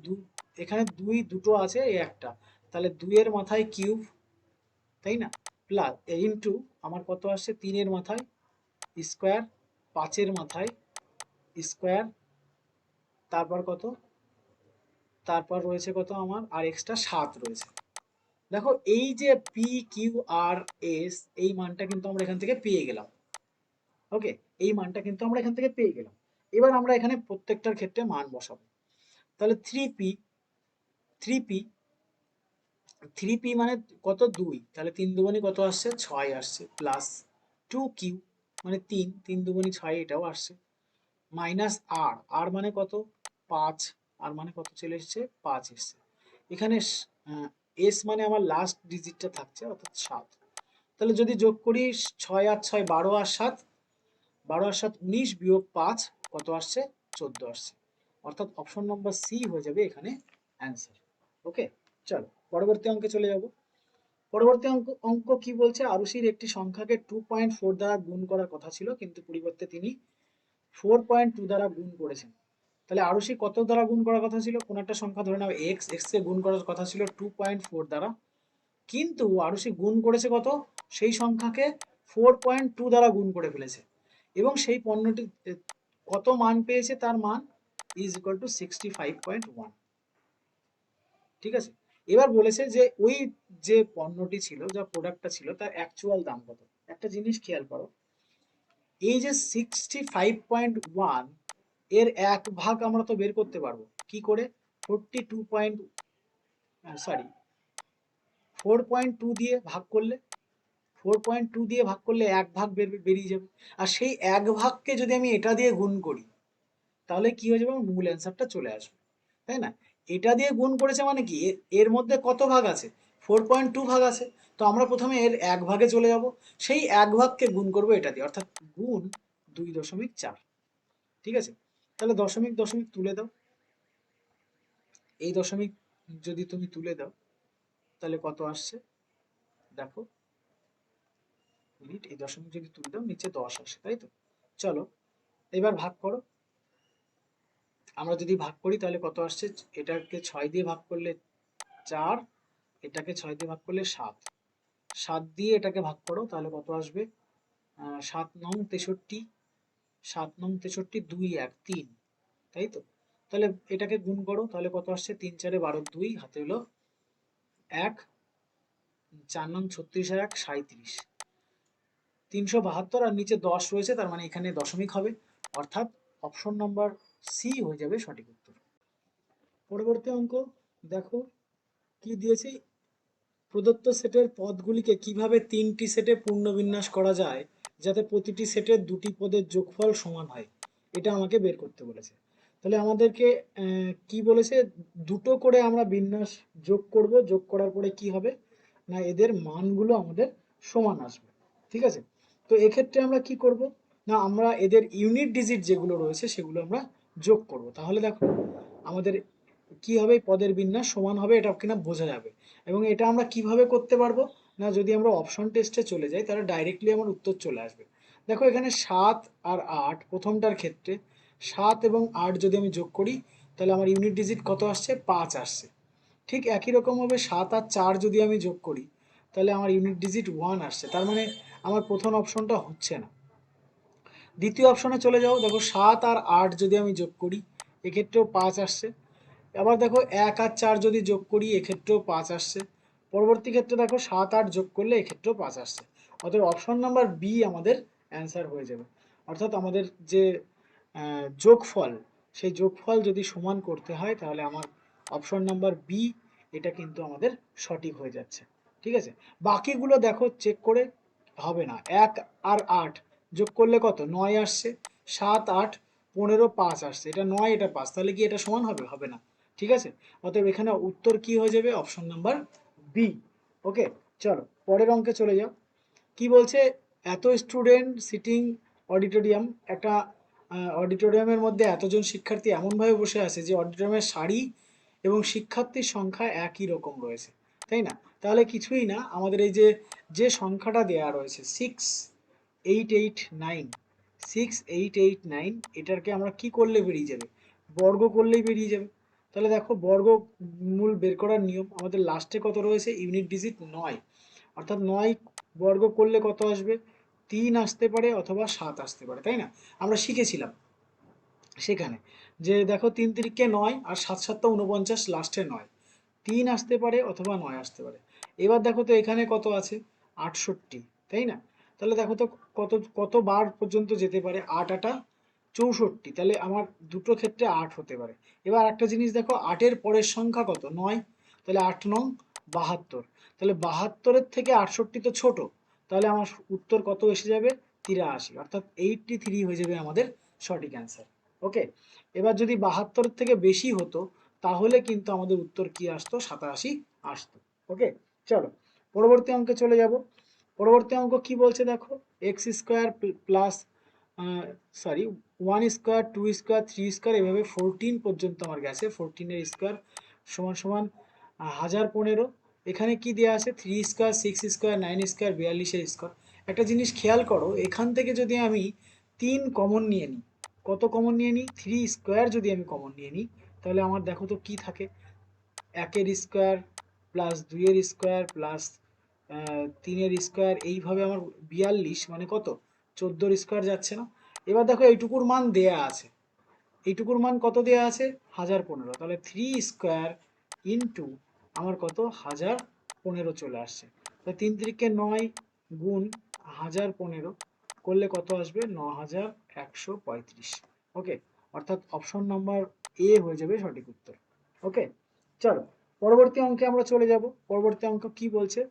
এখানে 2 দুটো আছে, এই একটা, তাহলে 2 এর মাথায় কিউব, তাই না, প্লাস ইনটু আমার কত আসছে 3 এর মাথায় স্কোয়ার, 5 এর মাথায় স্কোয়ার, তারপর কত, তারপর রয়েছে কত আমার আর এক্সট্রা 7 রয়েছে। দেখো এই যে পি কিউ আর এস, এই মানটা কিন্তু আমরা এখান থেকে পেয়ে গেলাম। ওকে, এই মানটা কিন্তু আমরা এখান থেকে পেয়ে গেলাম। এবার আমরা এখানে প্রত্যেকটার ক্ষেত্রে মান বসাবো। তাহলে 3p, 3p 3p মানে কত, 2, তাহলে 3 দুগুণে কত আসছে, 6 আসছে, প্লাস 2q মানে 3, 3 দুগুণে 6 এটাও আসছে, মাইনাস আর, আর মানে কত 5, আর মানে কত চলে এসেছে 5 এসছে। এখানে এস মানে আমার লাস্ট ডিজিটটা থাকছে, অর্থাৎ 7। তাহলে যদি যোগ করি 6 আর 6 12 আর 7, 12 আর 7 19 বিয়োগ 5 কত আসছে, 14 আসছে, অর্থাৎ অপশন নম্বর সি হয়ে যাবে এখানে অ্যান্সার। ওকে, চলো পরবর্তী অঙ্কে চলে যাব। পরবর্তী অঙ্ক অঙ্ক কি বলছে, আরুষির একটি সংখ্যাকে 2.4 দ্বারা গুণ করার কথা ছিল, কিন্তু পরিবর্তে তিনি 4.2 দ্বারা গুণ করেছেন। তাহলে আরুষি কত দ্বারা গুণ করার কথা ছিল, কোন একটা সংখ্যা ধরে নাও এক্স, এক্স কে গুণ করার কথা ছিল 2.4 দ্বারা, কিন্তু আরুষি গুণ করেছে কত, সেই সংখ্যাকে 4.2 দ্বারা গুণ করে ফেলেছে, এবং সেই পণ্যটি কত মান পেয়েছে, তার মান ইজ ইকুয়াল টু 65.1। ঠিক আছে, এবার বলেছে যে ওই যে পণ্যটি ছিল, যা প্রোডাক্টটা ছিল, তার অ্যাকচুয়াল দাম কত। একটা জিনিস খেয়াল করো, এই যে 65.1 এর এক ভাগ আমরা তো বের করতে পারবো কি করে, 42 পয়েন্ট, সরি 4.2 দিয়ে ভাগ করলে, 4.2 দিয়ে ভাগ করলে এক ভাগ বেরিয়ে যাবে, আর সেই এক ভাগকে যদি আমি এটা দিয়ে গুণ করি তাহলে কি হয়ে যাবে, আমার মূল অ্যান্সারটা চলে আসবে, তাই না। এটা দিয়ে গুণ করেছে মানে কি, এর মধ্যে কত ভাগ আছে, 4.2 ভাগ আছে, তো আমরা প্রথমে এর এক ভাগে চলে যাব, সেই এক ভাগকে গুণ করব এটা দিয়ে, অর্থাৎ গুণ 2.4। ঠিক আছে, তাহলে দশমিক দশমিক তুলে দাও, এই দশমিক যদি তুমি তুলে দাও তাহলে কত আসছে দেখো, মিনিট, এই দশমিক যদি তুলে দাও নিচে 10 আসে, তাই তো। চলো এবার ভাগ করো, আমরা যদি ভাগ করি তাহলে কত আসছে, এটাকে 6 দিয়ে ভাগ করলে 4, এটাকে 6 দিয়ে ভাগ করলে 7, 7 দিয়ে এটাকে ভাগ করো তাহলে কত আসবে, 7 নং 63, 7 নং 63, 2 1 3, তাই তো। তাহলে এটাকে গুণ করো তাহলে কত আসছে, 3 4 12, 2 হাতে হলো 1, 4 নং 36 আর 1 37, 372, আর নিচে 10 রয়েছে, তার মানে এখানে দশমিক হবে, অর্থাৎ অপশন নম্বর সি হয়ে যাবে সঠিক উত্তর। পরবর্তী অঙ্ক দেখো কি দিয়েছে, প্রদত্ত সেটের পদগুলিকে কিভাবে 3টি সেটে পুনর্বিন্যাস করা যায় যাতে প্রতিটি সেটের দুটি পদের যোগফল সমান হয়, এটা আমাকে বের করতে বলেছে। তাহলে আমাদেরকে কি বলেছে, দুটো করে আমরা বিন্যাস যোগ করব, যোগ করার পরে কি হবে না, এদের মানগুলো আমাদের সমান আসবে। ঠিক আছে, তো এক্ষেত্রে আমরা কি করব, না আমরা এদের ইউনিট ডিজিট যেগুলো রয়েছে সেগুলো আমরা যোগ করব। তাহলে দেখো আমাদের কি হবে, পদের বিন্যাস সমান হবে, এটা কিনা বোঝা যাবে। এবং এটা আমরা কিভাবে করতে পারবো, না যদি আমরা অপশন টেস্টে চলে যাই তাহলে ডাইরেক্টলি আমার উত্তর চলে আসবে। দেখো এখানে 7 আর 8 প্রথমটার ক্ষেত্রে 7 এবং 8 যদি আমি যোগ করি তাহলে আমার ইউনিট ডিজিট কত আসছে, 5 আসছে। ঠিক একই রকমভাবে 7 আর 4 যদি আমি যোগ করি তাহলে আমার ইউনিট ডিজিট 1 আসছে। তার মানে আমার প্রথম অপশনটা হচ্ছে না। দ্বিতীয় অপশনে চলে যাও, দেখো 7 আর 8 যদি আমি যোগ করি এক্ষেত্রেও 5 আসছে। আবার দেখো 1 আর 4 যদি যোগ করি এক্ষেত্রেও 5 আসছে। পরবর্তী ক্ষেত্রে দেখো 7 8 যোগ করলে এক্ষেত্রেও 5 আসছে। অতএব অপশন নাম্বার বি আমাদের অ্যান্সার হয়ে যাবে। অর্থাৎ আমাদের যে যোগফল, সেই যোগফল যদি সমান করতে হয় তাহলে আমার অপশন নাম্বার বি এটা কিন্তু আমাদের সঠিক হয়ে যাচ্ছে। ঠিক আছে, বাকিগুলো দেখো চেক করে হবে না। 1 আর 8 যোগ করলে কত, 9 আসছে। 7 8 15 5 আসছে, এটা 9 এটা 5, তাহলে কি এটা সমান হবে, হবে না। ঠিক আছে, অতএব এখানে উত্তর কি হয়ে যাবে, অপশন নাম্বার বি। ওকে, চলো পরের অঙ্কে চলে যাও। কি বলছে, এত স্টুডেন্ট সিটিং অডিটোরিয়াম, একটা অডিটোরিয়ামের মধ্যে এতজন শিক্ষার্থী এমনভাবে বসে আছে যে অডিটোরিয়ামের সারি এবং শিক্ষার্থীর সংখ্যা একই রকম রয়েছে, তাই না? তাহলে কিছুই না, আমাদের এই যে যে সংখ্যাটা দেয়া রয়েছে 6889, 6889, এটাকে আমরা কি করলে বেরিয়ে যাবে, বর্গ করলেই বেরিয়ে যাবে। তাহলে দেখো বর্গমূল বের করার নিয়ম, আমাদের লাস্টে কত রয়েছে, ইউনিট ডিজিট 9, অর্থাৎ 9 বর্গ করলে কত আসবে, 3 আসতে পারে অথবা 7 আসতে পারে, তাই না? আমরা শিখেছিলাম সেখানে যে দেখো 3 তিরিকে 9 আর 7 7টা 49, লাস্টে 9, 3 আসতে পারে অথবা 9 আসতে পারে। এবার দেখো তো এখানে কত আছে, 68, তাই না? তাহলে দেখো তো কত কত বার পর্যন্ত যেতে পারে, 8 8 64, তাহলে আমার দুটো ক্ষেত্রে 8 হতে পারে। এবার একটা জিনিস দেখো, 8 এর পরের সংখ্যা কত, 9, তাহলে 8 9 72, তাহলে 72-এর থেকে 68 তো ছোট, তাহলে আমার উত্তর কত এসে যাবে, 83, অর্থাৎ 83 হয়ে যাবে আমাদের সঠিক অ্যান্সার। ওকে, এবার যদি 72-এর থেকে বেশি হতো তাহলে কিন্তু আমাদের উত্তর কি আসতো, 87 আসতো। ওকে, চলো পরবর্তী অঙ্কে চলে যাব। পরবর্তী অঙ্ক কি বলছে দেখো, x square plus sorry 1 square 2 square 3 square এভাবে 14 পর্যন্ত আমার গেছে, 14-এর স্কোয়ার সমান সমান 1015। এখানে কি দেওয়া আছে, 3 স্কোয়ার 6 স্কোয়ার 9 স্কোয়ার 42-এর স্কোয়ার। একটা জিনিস খেয়াল করো, এখান থেকে যদি আমি 3 কমন নিয়ে নিই, কত কমন নিয়ে নিই, 3 স্কোয়ার যদি আমি কমন নিয়ে নিই তাহলে আমার দেখো তো কি থাকে, 1-এর স্কোয়ার প্লাস 2-এর স্কোয়ার প্লাস 3-এর স্কোয়ার, এইভাবে আমার 42 মানে কত, 14-এর স্কোয়ার যাচ্ছে না? এবার দেখো এইটুকুর মান দেয়া আছে, এইটুকুর মান কত দেয়া আছে, 1015, তাহলে 3 স্কোয়ার ইন্টু আমার কত, 1015 চলে আসছে। তো 3 3-কে 9 গুণ 1015 করলে কত আসবে, 9135। ওকে, অর্থাৎ অপশন নাম্বার এ হয়ে যাবে সঠিক উত্তর। ওকে, চলো পরবর্তী অঙ্কে আমরা চলে যাব। পরবর্তী অঙ্ক কি বলছে,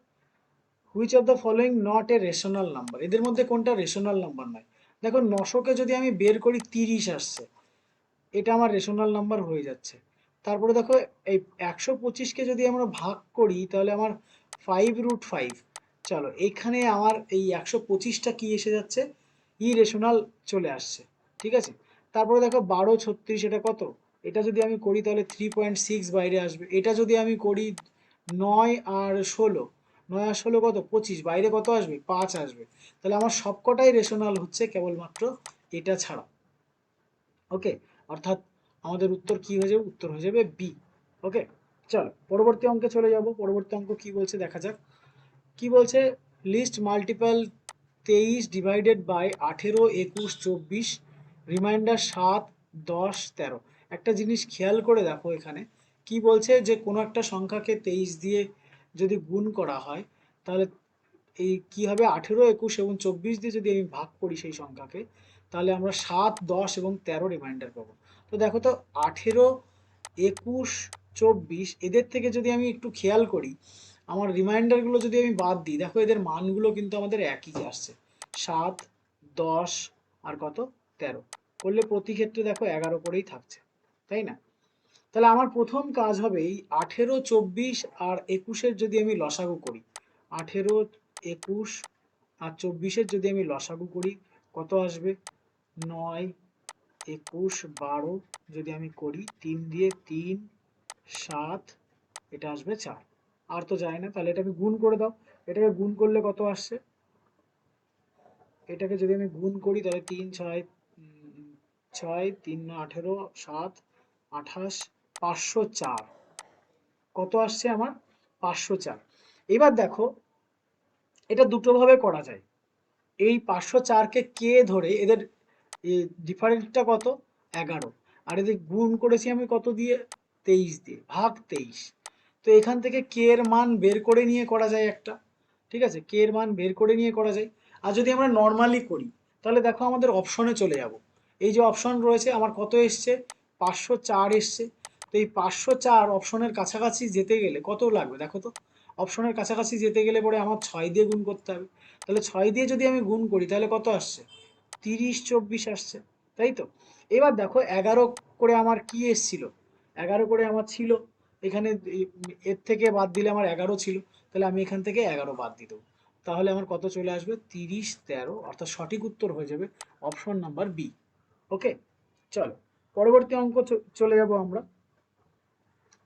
which of the following not a rational number, এদের মধ্যে কোনটা রেশনাল নাম্বার নয়। দেখো 900-কে যদি আমি বের করি 30 আসছে, এটা আমার রেশনাল নাম্বার হয়ে যাচ্ছে। তারপরে দেখো এই 125-কে যদি আমরা ভাগ করি তাহলে আমার 5√5, চলো এখানে আমার এই 125টা কি এসে যাচ্ছে, ইরেশনাল চলে আসছে। ঠিক আছে, তারপরে দেখো 12 36 এটা কত, এটা যদি আমি করি তাহলে 3.6 বাইরে আসবে। এটা যদি আমি করি 9 আর 16, 9 আর 16 কত, 25, বাইরে কত আসবে, 5 আসবে। তাহলে আমার সবকটাই রেশনাল হচ্ছে কেবলমাত্র এটা ছাড়া। ওকে, অর্থাৎ আমাদের উত্তর কি হয়ে যাবে, উত্তর হয়ে যাবে বি। ওকে, চলো পরবর্তী অঙ্কে চলে যাব। পরবর্তী অঙ্ক কি বলছে দেখা যাক। কি বলছে, list multiple 23 divided by 18 21 24, remainder 7 10 13। একটা জিনিস খেয়াল করে দেখো, এখানে কি বলছে যে কোনো একটা সংখ্যাকে 23 দিয়ে যদি গুণ করা হয় তাহলে এই কি হবে, 18 21 এবং 24 দিয়ে যদি আমি ভাগ করি সেই সংখ্যাকে তাহলে আমরা 7 10 এবং 13 রিমাইন্ডার পাবো। তো দেখো তো 18 21 24 এদের থেকে যদি আমি একটু খেয়াল করি, আমার রিমাইন্ডারগুলো যদি আমি বাদ দিই, দেখো এদের মানগুলো কিন্তু আমাদের একই আসছে, 7 10 আর কত 13 করলে প্রতি ক্ষেত্রে দেখো 11 করেই থাকছে, তাই না? তাহলে আমার প্রথম কাজ হবে এই 18 24 আর 21-এর যদি আমি লসাগু করি, 18 21 আর 24-এর যদি আমি লসাগু করি কত আসবে? 9, 21, 12 যদি আমি করি 3 দিয়ে 3, 7, এটা আসবে 4। আর তো যায় না, তাহলে এটাকে গুণ করে দাও। এটাকে গুণ করলে কত আসছে? এটাকে যদি আমি গুণ করি তাহলে 3, 6, 6, 3, 18, 7, 28, 504 কত আসছে আমার? 504। এবার দেখো এটা দুটো ভাবে করা যায়। এই 504কে কে ধরে এদের ডিফারেন্সটা কত? 11। আর এদের গুণ করেছি আমি কত দিয়ে? 23 দিয়ে, ভাগ 23। তো এখান থেকে কে এর মান বের করে নিয়ে করা যায় একটা, ঠিক আছে, কে এর মান বের করে নিয়ে করা যায়। আর যদি আমরা নর্মালি করি তাহলে দেখো আমাদের অপশনে চলে যাব। এই যে অপশন রয়েছে আমার কত এসছে? 504 এসছে। তো এই 504 অপশনের কাছাকাছি যেতে গেলে কত লাগবে দেখো তো? অপশনের কাছাকাছি যেতে গেলে পরে আমার 6 দিয়ে গুণ করতে হবে। তাহলে 6 দিয়ে যদি আমি গুণ করি তাহলে কত আসছে? 30, 24 আসছে, তাই তো? এবার দেখো 11 করে আমার কি এসছিল? 11 করে আমার ছিল এখানে, এর থেকে বাদ দিলে আমার 11 ছিল, তাহলে আমি এখান থেকে 11 বাদ দিয়ে দেবো। তাহলে আমার কত চলে আসবে? 30, 13, অর্থাৎ সঠিক উত্তর হয়ে যাবে অপশন নাম্বার বি। ওকে, চলো পরবর্তী অঙ্ক চলে যাব আমরা।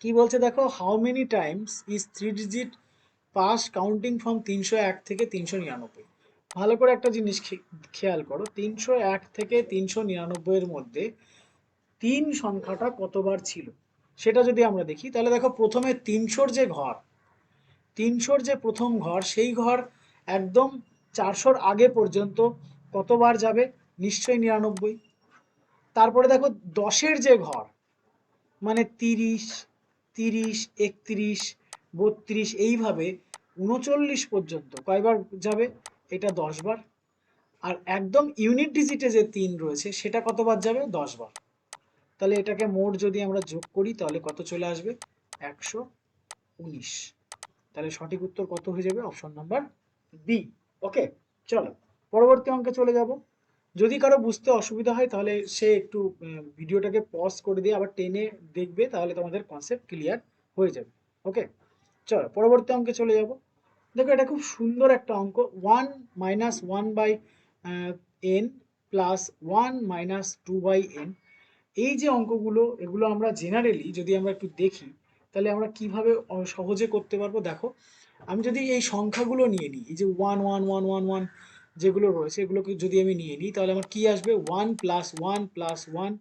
কি বলছে দেখো, how many Times is 3 digit pass counting from 301 থেকে 399। ভালো করে একটা জিনিস খেয়াল করো, 301 থেকে 399 এর মধ্যে 3 সংখ্যাটা কতবার ছিল সেটা যদি আমরা দেখি তাহলে দেখো প্রথমে 300-র যে ঘর, 300-র যে প্রথম ঘর, সেই ঘর একদম 400-র আগে পর্যন্ত কতবার যাবে? নিশ্চয়ই 99। তারপরে দেখো 10-এর যে ঘর, মানে 30, 30, 31, 32, এইভাবে 39 পর্যন্ত কয়বার যাবে? এটা 10 বার। আর একদম ইউনিট ডিজিটে যে 3 রয়েছে সেটা কতবার যাবে? 10 বার। তাহলে এটাকে মোট যদি আমরা যোগ করি তাহলে কত চলে আসবে? 119। তাহলে সঠিক উত্তর কত হয়ে যাবে? Option number B. ওকে, চলো পরবর্তী অঙ্কে চলে যাব। যদি কারো বুঝতে অসুবিধা হয় তাহলে সে একটু ভিডিওটাকে পজ করে দিয়ে আবার টেনে দেখবে, তাহলে তোমাদের কনসেপ্ট ক্লিয়ার হয়ে যাবে। ওকে, চলো পরবর্তী অঙ্কে চলে যাব। দেখো এটা খুব সুন্দর একটা অঙ্ক, 1 minus 1/n plus 1 minus 2/n। এই যে অঙ্কগুলো, এগুলো আমরা জেনারেলি যদি আমরা একটু দেখি তাহলে আমরা কিভাবে সহজে করতে পারবো। দেখো আমি যদি এই সংখ্যাগুলো নিয়ে নিই, এই যে 1 1 1 1 1 যেগুলো রয়েছে এগুলোকে যদি আমি নিয়ে নিই তাহলে আমার কি আসবে? 1 প্লাস 1 প্লাস 1,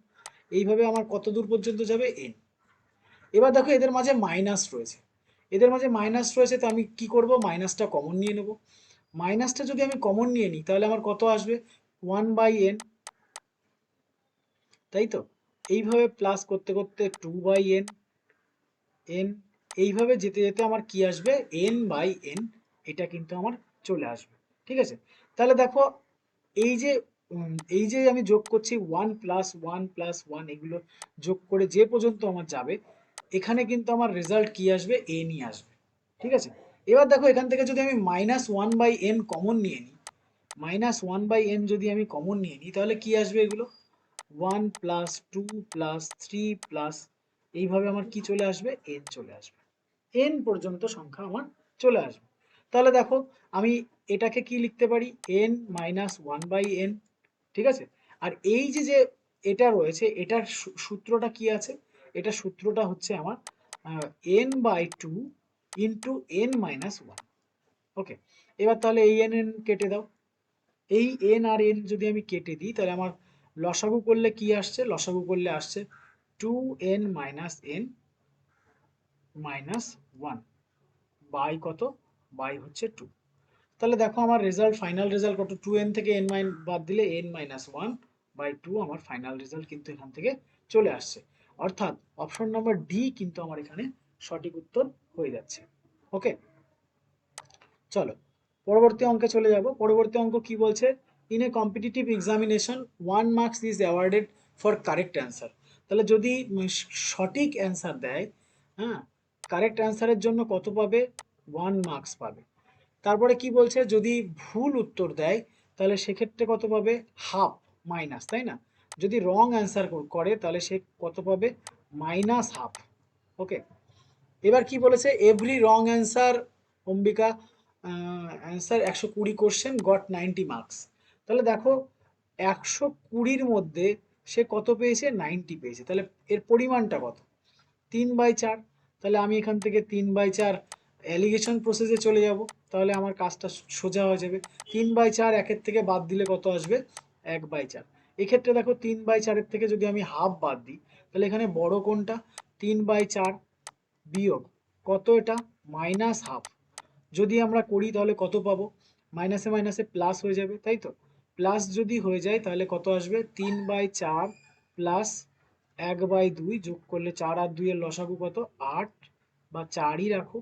এইভাবে আমার কত দূর পর্যন্ত যাবে? n। এবার দেখো এদের মাঝে মাইনাস রয়েছে, এদের মাঝে মাইনাস রয়েছে, তো আমি কি করব? মাইনাসটা কমন নিয়ে নেব। মাইনাসটা যদি আমি কমন নিয়ে নিই তাহলে আমার কত আসবে? 1/n, তাই তো? এইভাবে প্লাস করতে করতে 2/n, n, এইভাবে যেতে যেতে আমার কি আসবে? n/n, এটা কিন্তু আমার চলে আসবে, ঠিক আছে? তাহলে দেখো এই যে এই যে আমি যোগ করছি 1 প্লাস 1 প্লাস 1, এগুলো যোগ করে যে পর্যন্ত আমার যাবে এখানে কিন্তু আমার রেজাল্ট কি আসবে? nই আসবে, ঠিক আছে? এবার দেখো এখান থেকে যদি আমি -1/n কমন নিয়ে নিই, -1/n যদি আমি কমন নিয়ে নিই তাহলে কি আসবে? এগুলো 1 প্লাস 2 প্লাস 3 প্লাস, এইভাবে আমার কি চলে আসবে? n চলে আসবে, n পর্যন্ত সংখ্যা আমার চলে আসবে। তাহলে দেখো আমি এটাকে কি লিখতে পারি? n মাইনাস 1/n, ঠিক আছে? আর এই যে যে এটা রয়েছে এটার সূত্রটা কি আছে? এটা সূত্রটা হচ্ছে আমার n/2 ইন্টু n মাইনাস 1। ওকে, এবার তাহলে এই n কেটে দাও। এই n আর n যদি আমি কেটে দিই তাহলে আমার লসাগু করলে কি আসছে? লসাগু করলে আসছে 2n minus n minus 1 by কত? বাই হচ্ছে 2। তাহলে দেখো আমার রেজাল্ট, ফাইনাল রেজাল্ট কত? 2n থেকে n বাদ দিলে n মাইনাস 1 বাই 2, আমার ফাইনাল রেজাল্ট কিন্তু এখান থেকে চলে আসছে। অর্থাৎ অপশন নাম্বার ডি কিন্তু আমার এখানে সঠিক উত্তর হয়ে যাচ্ছে। ওকে, চলো পরবর্তী অঙ্কে চলে যাব। পরবর্তী অঙ্ক কি বলছে? In a competitive examination 1 marks is awarded for correct answer. তাহলে যদি সঠিক অ্যান্সার দেয়, হ্যাঁ, কারেক্ট অ্যান্সারের জন্য কত পাবে? 1 মার্কস পাবে। তারপরে কি বলছে? যদি ভুল উত্তর দেয় তাহলে সেক্ষেত্রে কত পাবে? হাফ, মাইনাস, তাই না? যদি রং অ্যান্সার করে তাহলে সে কত পাবে? Minus half. ওকে, এবার কি বলেছে? Every wrong answer, Ambika, answer 120 question goat 90 marks. তাহলে দেখো 120-র মধ্যে সে কত পেয়েছে? 90 পেয়েছে। তাহলে এর পরিমাণটা কত? 3/4। তাহলে আমি এখান থেকে 3/4 অ্যালিগেশন প্রসেসে চলে যাব, তাহলে আমার কাজটা সোজা হয়ে যাবে। 3/4 একের থেকে বাদ দিলে কত আসবে? 1/4। এক্ষেত্রে দেখো 3/4-এর থেকে যদি আমি হাফ বাদ দিই, তাহলে এখানে বড় কোনটা? 3/4 বিয়োগ কত এটা? Minus half. যদি আমরা করি তাহলে কত পাবো? মাইনাসে মাইনাসে প্লাস হয়ে যাবে, তাই তো? প্লাস যদি হয়ে যায় তাহলে কত আসবে? 3/4 প্লাস 1/2 যোগ করলে 4 আর 2 এর লসাগু কত? 8, বা 4ই রাখো।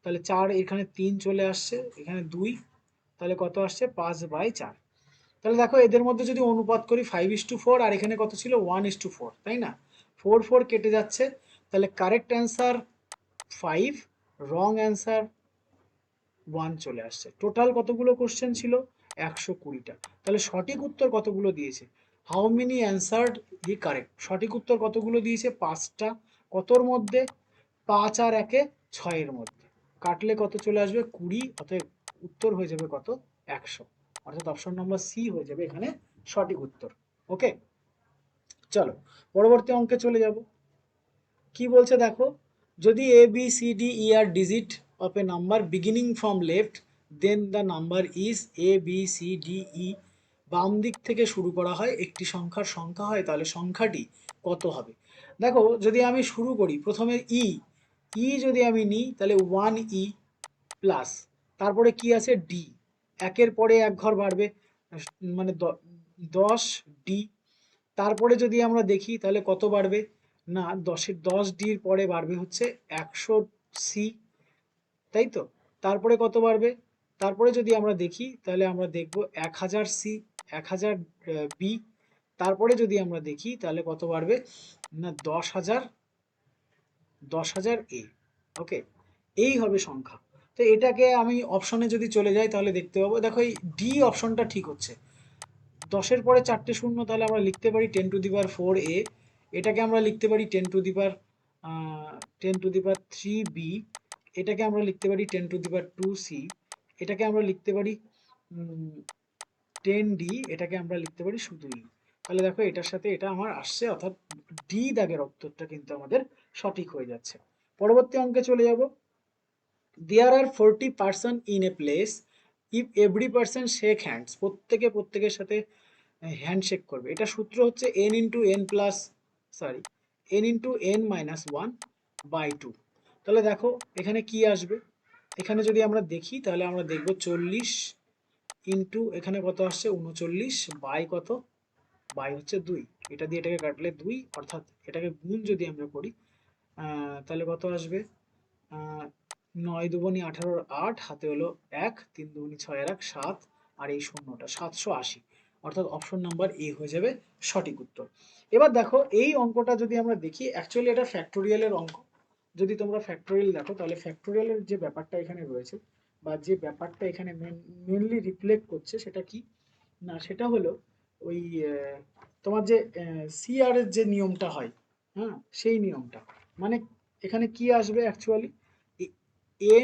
তাহলে 4, এখানে 3 চলে আসছে, এখানে 2, তাহলে কত আসছে? 5/4। তাহলে দেখো এদের মধ্যে যদি অনুপাত করি 5:4, আর এখানে কত ছিল? 1:4, তাই না? 4 4 কেটে যাচ্ছে, তাহলে কারেক্ট অ্যান্সার 5, রং অ্যান্সার 1 চলে আসছে। টোটাল কতগুলো কোশ্চেন ছিল? 120টা। তাহলে সঠিক উত্তর কতগুলো দিয়েছে? How many answered he correct? সঠিক উত্তর কতগুলো দিয়েছে? 5টা। কতর মধ্যে? 5 আর 1-এ 6-এর মধ্যে। কাটলে কত চলে আসবে? 20। অতএব উত্তর হয়ে যাবে কত? 100। অর্থাৎ অপশন নম্বর সি হয়ে যাবে এখানে সঠিক উত্তর। ওকে, চলো পরবর্তী অঙ্কে চলে যাব। কি বলছে দেখো, যদি A B C D E are digit of a number beginning from left, then the number is A B C D E. বাম দিক থেকে শুরু করা হয়, একটি সংখ্যার সংখ্যা হয়, তাহলে সংখ্যাটি কত হবে? দেখো যদি আমি শুরু করি প্রথমে ই যদি আমি নিই তাহলে 1 ই প্লাস, তারপরে কি আছে? ডি। একের পরে এক ঘর বাড়বে, মানে 10 ডি। তারপরে যদি আমরা দেখি তাহলে কত বাড়বে? না, 10 ডির পরে বাড়বে হচ্ছে 100 সি, তাই তো? তারপরে কত বাড়বে? তারপরে যদি আমরা দেখি তাহলে আমরা দেখব 1000 সি, 1000 বি। তারপরে যদি আমরা দেখি তাহলে কত বাড়বে? না, 10,000 এ। ওকে, এই হবে সংখ্যা। তো এটাকে আমি অপশনে যদি চলে যাই তাহলে দেখতে পাবো, দেখো এই ডি অপশনটা ঠিক হচ্ছে। 10-এর পরে 4টে শূন্য, তাহলে আমরা লিখতে পারি 10⁴ A। এটাকে আমরা লিখতে পারি 10⁻3B। এটাকে আমরা লিখতে পারি 10⁻2C। এটাকে আমরা লিখতে পারি 10D। এটাকে আমরা লিখতে পারি শুধু ই। তাহলে দেখো এটার সাথে এটা আমার আসছে, অর্থাৎ ডি দাগের উত্তরটা কিন্তু আমাদের সঠিক হয়ে যাচ্ছে। পরবর্তী অঙ্কে চলে যাব। There are 40 person in a place. If every person shake hands, প্রত্যেকের সাথে হ্যান্ডশেক করবে। এটা সূত্র হচ্ছে n × n+1/2। তাহলে দেখো এখানে কি আসবে? এখানে যদি আমরা দেখি তাহলে আমরা দেখব 40 ইন্টু এখানে কত আসছে? 39 বাই কত? বাই হচ্ছে 2। এটা দিয়ে এটাকে কাটলে 2, অর্থাৎ এটাকে গুণ যদি আমরা করি তাহলে কত আসবে? 9 × 2 = 18, 8 হাতে হলো 1, 3 × 2 = 6 আর 1 7, আর এই শূন্যটা 780। অর্থাৎ অপশন নাম্বার এ হয়ে যাবে সঠিক উত্তর। এবার দেখো এই অঙ্কটা যদি আমরা দেখি, অ্যাকচুয়ালি এটা ফ্যাক্টোরিয়ালের অঙ্ক। যদি তোমরা ফ্যাক্টোরিয়াল দেখো তাহলে ফ্যাক্টোরিয়ালের যে ব্যাপারটা এখানে রয়েছে, বা যে ব্যাপারটা এখানে মেনলি রিফ্লেক্ট করছে, সেটা কি? না, সেটা হলো ওই তোমার যে সিআর এর যে নিয়মটা হয়, হ্যাঁ, সেই নিয়মটা। মানে এখানে কি আসবে অ্যাকচুয়ালি?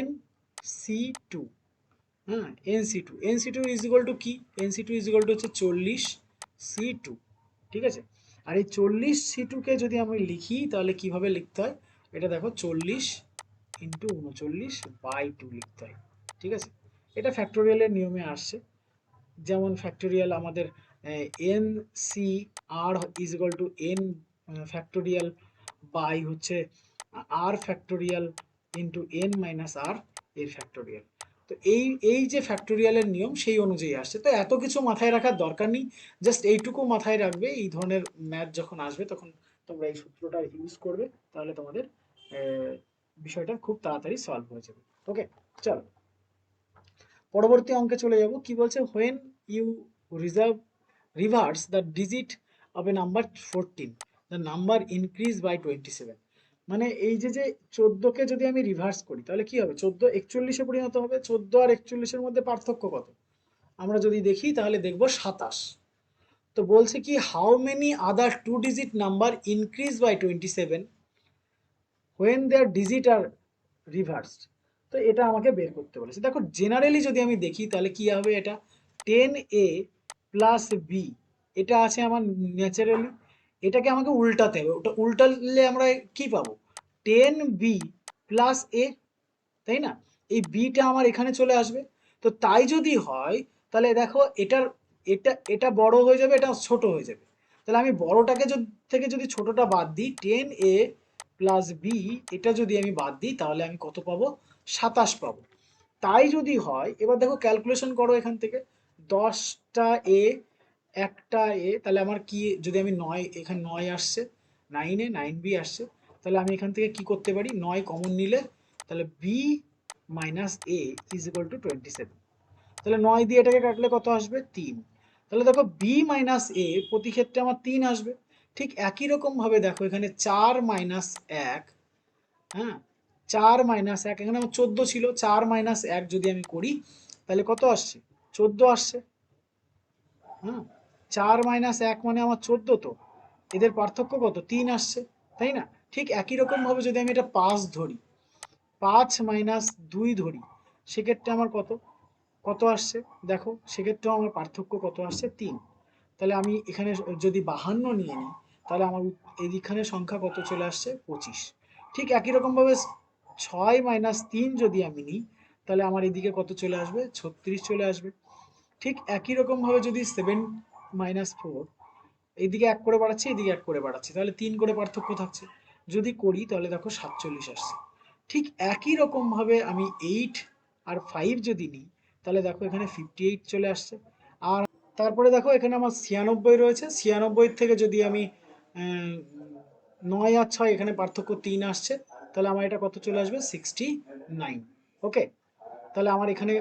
NC2। হ্যাঁ, NC2 ইজ ইকুয়াল টু কি? NC2 ইজ ইকুয়াল টু হচ্ছে 40C2। ঠিক আছে? আর এই 40C2 কে যদি আমি লিখি তাহলে কিভাবে লিখতে হয়? এটা দেখো 40 ইন্টু 39/2 লিখতে হয়। ঠিক আছে? এটা ফ্যাক্টোরিয়ালের নিয়মে আসছে। যেমন ফ্যাক্টোরিয়াল আমাদের n C r is equal to n factorial by হচ্ছে r factorial into n minus r এর ফ্যাক্টোরিয়াল। তো এই যে ফ্যাক্টোরিয়ালের নিয়ম সেই অনুযায়ী আসছে। তো এত কিছু মাথায় রাখার দরকার নেই, জাস্ট এইটুকু মাথায় রাখবে, এই ধরনের ম্যাথ যখন আসবে তখন তোমরা এই সূত্রটা ইউজ করবে, তাহলে তোমাদের বিষয়টা খুব তাড়াতাড়ি সলভ হয়ে যাবে। ওকে, চলো পরবর্তী অঙ্কে চলে যাব। কি বলছে? When you reverse the digit of a number 14, the number increase by 27। মানে এই যে 14কে যদি আমি রিভার্স করি তাহলে কি হবে? 14 41-এ পরিণত হবে। 14 আর 41-এর মধ্যে পার্থক্য কত? আমরা যদি দেখি তাহলে দেখব 27। তো বলছে কি, how many other 2 digit number increase by 27 when their digit are reversed? তো এটা আমাকে বের করতে বলেছে। দেখো জেনারেলি যদি আমি দেখি তাহলে কি হবে, এটা 10a প্লাস বি, এটা আছে আমার ন্যাচারালি, এটাকে আমাকে উল্টাতে হবে। ওটা উল্টালে আমরা কি পাবো, 10b প্লাস এ, তাই না? এই বিটা আমার এখানে চলে আসবে। তো তাই যদি হয় তাহলে দেখো এটার, এটা বড় হয়ে যাবে, এটা ছোট হয়ে যাবে। তাহলে আমি বড়টাকে থেকে যদি ছোটটা বাদ দিই, 10a প্লাস বি, এটা যদি আমি বাদ দিই তাহলে আমি কত পাবো, 27 পাবো। তাই যদি হয়, এবার দেখো ক্যালকুলেশন করো এখান থেকে, 10টা এ, একটা এ, তাহলে আমার কি, যদি আমি 9, এখানে 9 আসছে, 9a 9b আসছে, তাহলে আমি এখান থেকে কি করতে পারি, 9 কমন নিলে তাহলে b minus a is equal to 27। তাহলে 9 দিয়ে এটাকে কাটলে কত আসবে, 3। তাহলে দেখো বি মাইনাস এ প্রতি ক্ষেত্রে আমার 3 আসবে। ঠিক একই রকম ভাবে দেখো এখানে 4 মাইনাস 1, হ্যাঁ 4 মাইনাস 1, এখানে আমার 14 ছিল, 4 মাইনাস 1 যদি আমি করি তাহলে কত আসছে, 14 আসছে। হ্যাঁ 4 মাইনাস 1 মানে আমার 14, তো এদের পার্থক্য কত, 3 আসছে, তাই না? ঠিক একই রকম ভাবে যদি আমি এটা 5 ধরি, 5 মাইনাস 2 ধরি, সেক্ষেত্রে আমার কত কত আসছে, দেখো সেক্ষেত্রেও আমার পার্থক্য কত আসছে, 3। তাহলে আমি এখানে যদি 52 নিয়ে নিই তাহলে আমার এইখানে সংখ্যা কত চলে আসছে, 25। ঠিক একই রকম ভাবে 6 মাইনাস 3 যদি আমি নিই তাহলে আমার এদিকে কত চলে আসবে, 36 চলে আসবে। ঠিক একই রকম ভাবে যদি 7 মাইনাস 4, এইদিকে 1 করে বাড়াচ্ছি, এদিকে 1 করে বাড়াচ্ছি, তাহলে 3 করে পার্থক্য থাকছে। যদি করি তাহলে দেখো 47 আসছে। ঠিক একই রকম ভাবে আমি 8 আর 5 যদি নিই তাহলে দেখো এখানে 58 চলে আসছে। আর তারপরে দেখো এখানে আমার 96 রয়েছে, 96 থেকে যদি আমি 9 আর 6, এখানে পার্থক্য 3 আসছে, তাহলে আমার এটা কত চলে আসবে, 69। ওকে, তাহলে আমার এখানে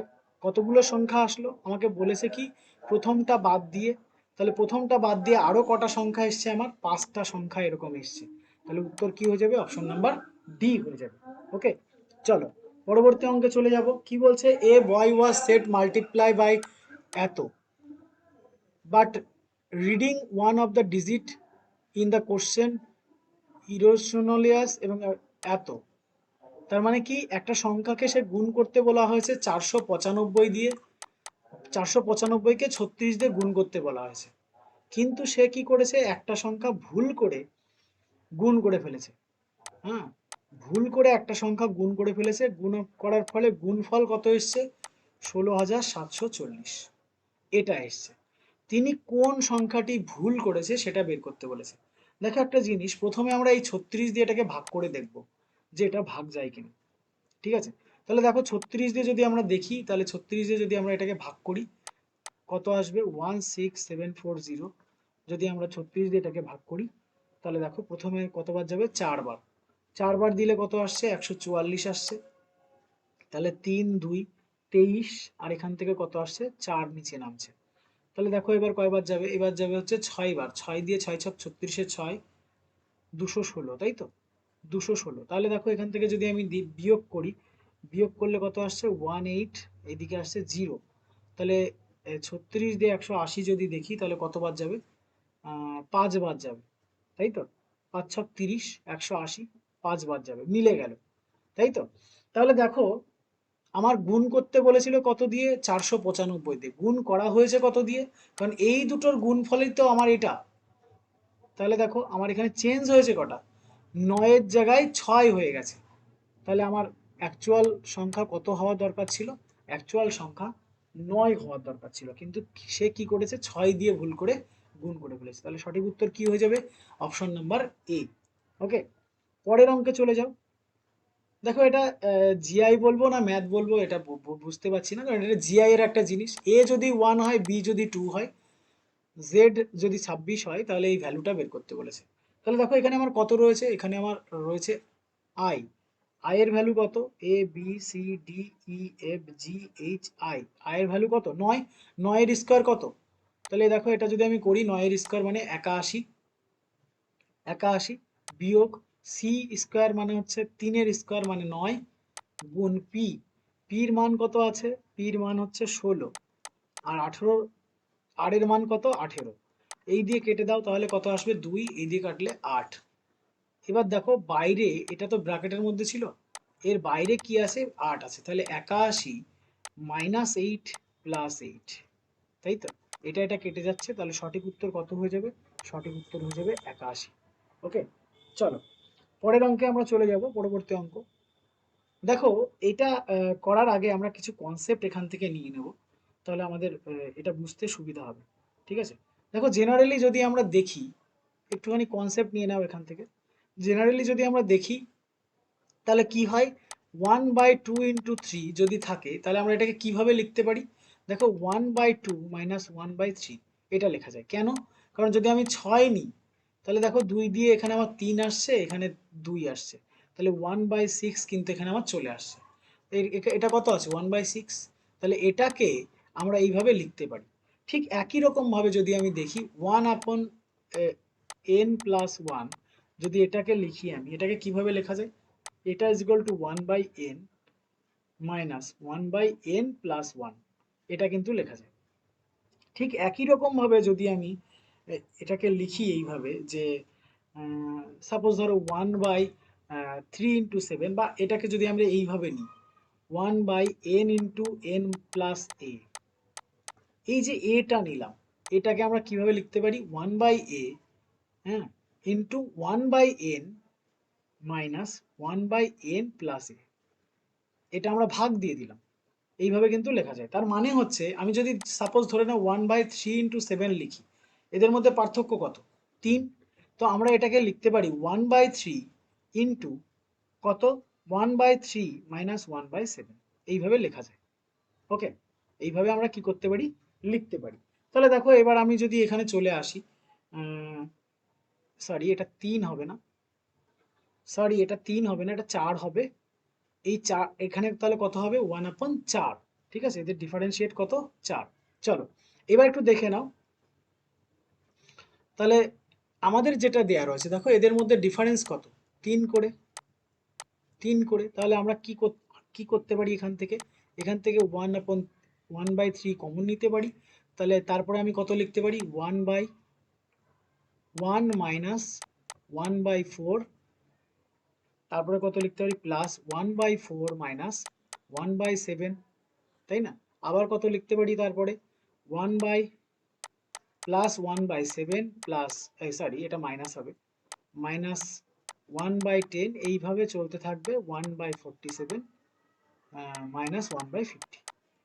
কতগুলো সংখ্যা আসলো, আমাকে বলেছে কি প্রথমটা বাদ দিয়ে, তাহলে প্রথমটা বাদ দিয়ে আরো কটা সংখ্যা এসছে, আমার 5টা সংখ্যা এরকম এসছে। তাহলে উত্তর কি হয়ে যাবে, অপশন নাম্বার ডি হয়ে যাবে। ওকে, চলো পরবর্তী অঙ্কে চলে যাব। কি বলছে, a boy was set multiply by এত, but reading one of the digit in the question ইরোশনোলিয়াস এবং এত। তার মানে কি, একটা সংখ্যাকে সে গুণ করতে বলা হয়েছে 495 দিয়ে, 495কে 36 দিয়ে গুণ করতে বলা হয়েছে, কিন্তু সে কি করেছে, একটা সংখ্যা ভুল করে গুণ করে ফেলেছে। হ্যাঁ, ভুল করে একটা সংখ্যা গুণ করে ফেলেছে, গুণ করার ফলে গুণফল কত এসছে, 16,740 এটা এসছে। তিনি কোন সংখ্যাটি ভুল করেছে সেটা বের করতে বলেছে। দেখো একটা জিনিস, প্রথমে আমরা এই 36 দিয়ে এটাকে ভাগ করে দেখব যে এটা ভাগ যায় কিনা। ঠিক আছে, তাহলে দেখো 36 দিয়ে যদি আমরা দেখি, তাহলে 36 দিয়ে যদি আমরা এটাকে ভাগ করি কত আসবে, 16740। যদি আমরা 36 দিয়ে এটাকে ভাগ করি তাহলে দেখো প্রথমে কতবার যাবে, 4 বার। 4 বার দিলে কত আসছে, 144 আসছে। তাহলে 3 2 23, আর এখান থেকে কত আসছে, 4 নিচে নামছে। তাহলে দেখো এবার কয়বার যাবে, এবার যাবে হচ্ছে 6 বার। 6 দিয়ে 6 ছক 36, 6 216, তাই তো, 216। তাহলে দেখো এখান থেকে যদি আমি বিয়োগ করি, বিয়োগ করলে কত আসছে, 18, এইদিকে আসছে 0। তাহলে 36 দিয়ে 180 যদি দেখি তাহলে কতবার যাবে, 5 বার যাবে, তাই তো, 5 ছক 30, 180, 5 বার যাবে, মিলে গেল, তাই তো। তাহলে দেখো আমার গুণ করতে বলেছিল কত দিয়ে, 495 দিয়ে, গুণ করা হয়েছে কত দিয়ে, কারণ এই দুটোর গুণফলই তো আমার এটা। তাহলে দেখো আমার এখানে চেঞ্জ হয়েছে কটা, 9-এর জায়গায় 6 হয়ে গেছে। তাহলে আমার অ্যাকচুয়াল সংখ্যা কত হওয়ার দরকার ছিল, অ্যাকচুয়াল সংখ্যা 9 হওয়ার দরকার ছিল, কিন্তু সে কি করেছে, 6 দিয়ে ভুল করে গুণ করে ফেলেছে। তাহলে সঠিক উত্তর কি হয়ে যাবে, অপশন নাম্বার এ। ওকে, পরের অঙ্কে চলে যাও। দেখো এটা জিআই বলবো না ম্যাথ বলবো এটা বুঝতে পারছি না, কারণ এটা জিআই এর একটা জিনিস। এ যদি 1 হয়, বি যদি 2 হয়, জেড যদি 26 হয়, তাহলে এই ভ্যালুটা বের করতে বলেছে। তাহলে দেখো এখানে আমার কত রয়েছে, এখানে আমার রয়েছে আই। আই এর ভ্যালু কত, A B C D E F G H I, I এর ভ্যালু কত, 9। 9 এর স্কোয়ার কত, তাহলে দেখো এটা যদি আমি করি, 9 এর স্কোয়ার মানে 81, 81 বিয়োগ সি স্কোয়ার মানে হচ্ছে 3 এর স্কোয়ার মানে 9, গুণ পি, পির মান কত আছে, পির মান হচ্ছে 16, আর 18, আর এর মান কত, 18। এই দিয়ে কেটে দাও তাহলে কত আসবে, 2, এই দিয়ে কাটলে 8। এবার দেখো বাইরে এটা তো ব্র্যাকেটের মধ্যে ছিল, এর বাইরে কি আছে 8 আছে, তাহলে 81 মাইনাস 8 প্লাস 8, তাই তো? এটা কেটে যাচ্ছে, তাহলে সঠিক উত্তর কত হয়ে যাবে? সঠিক উত্তর হয়ে যাবে 81। ওকে, চলো পরের অঙ্কে আমরা চলে যাব, পরবর্তী অঙ্ক। দেখো এটা করার আগে আমরা কিছু কনসেপ্ট এখান থেকে নিয়ে নেব, তাহলে আমাদের এটা বুঝতে সুবিধা হবে। ঠিক আছে, দেখো জেনারেলি যদি আমরা দেখি, একটুখানি কনসেপ্ট নিয়ে নাও এখান থেকে। জেনারেলি যদি আমরা দেখি তাহলে কি হয়, 1/2 × 3 যদি থাকে তাহলে আমরা এটাকে কিভাবে লিখতে পারি? দেখো 1/2 মাইনাস 1/3 এটা লেখা যায় কেন? কারণ যদি আমি 6 নিই তাহলে দেখো 2 দিয়ে এখানে আমার 3 আসছে, এখানে 2 আসছে, তাহলে 1/6 কিন্তু এখানে আমার চলে আসছে। এটা কত আছে? 1/6। তাহলে এটাকে আমরা এইভাবে লিখতে পারি। ঠিক একই রকম ভাবে যদি আমি দেখি 1/n+1, যদি এটাকে লিখি আমি, এটাকে কিভাবে লেখা যায়? এটা is equal two 1/n minus 1/n+1, এটা কিন্তু লেখা যায়। ঠিক একই রকম ভাবে যদি আমি এটাকে লিখি এইভাবে যে সাপোজ ধরো 1/3 × 7, বা এটাকে যদি আমরা এইভাবে নিই 1/n × n+a, এই যে এটা নিলাম, এটাকে আমরা কিভাবে লিখতে পারি? 1/a, হ্যাঁ, ইন্টু 1/n মাইনাস 1/n+a, এটা আমরা ভাগ দিয়ে দিলাম, এইভাবে কিন্তু লেখা যায়। তার মানে হচ্ছে আমি যদি সাপোজ ধরে নাও 1/3 × 7 লিখি, এদের মধ্যে পার্থক্য কত? 3। তো আমরা এটাকে লিখতে পারি 1/3 ইন্টু কত? 1/3 মাইনাস 1/7, এইভাবে লেখা যায়। ওকে, এইভাবে আমরা কি করতে পারি? লিখতে পারি। তাহলে দেখো এবার আমি যদি এখানে চলে আসি, সরি এটা 3 হবে না, সরি এটা 3 হবে না, এটা 4 হবে। এই 4 এখানে তাহলে কত হবে? 1/4। ঠিক আছে, এদের ডিফারেন্সিয়েট কত? 4। চলো এবার একটু দেখে নাও, তাহলে আমাদের যেটা দেয়া রয়েছে দেখো এদের মধ্যে ডিফারেন্স কত? 3 করে, 3 করে। তাহলে আমরা কি করতে পারি? এখান থেকে 1/3 কমন নিতে পারি। তাহলে তারপরে আমি কত লিখতে পারি? 1/1 মাইনাস 1/4, তারপরে কত লিখতে পারি? প্লাস 1/4 মাইনাস 1/7, তাই না? আবার কত লিখতে পারি? তারপরে 1 বাই প্লাস 1/7 প্লাস, সরি এটা মাইনাস হবে, মাইনাস 1/10, এইভাবে চলতে থাকবে 1/47 মাইনাস 1/50,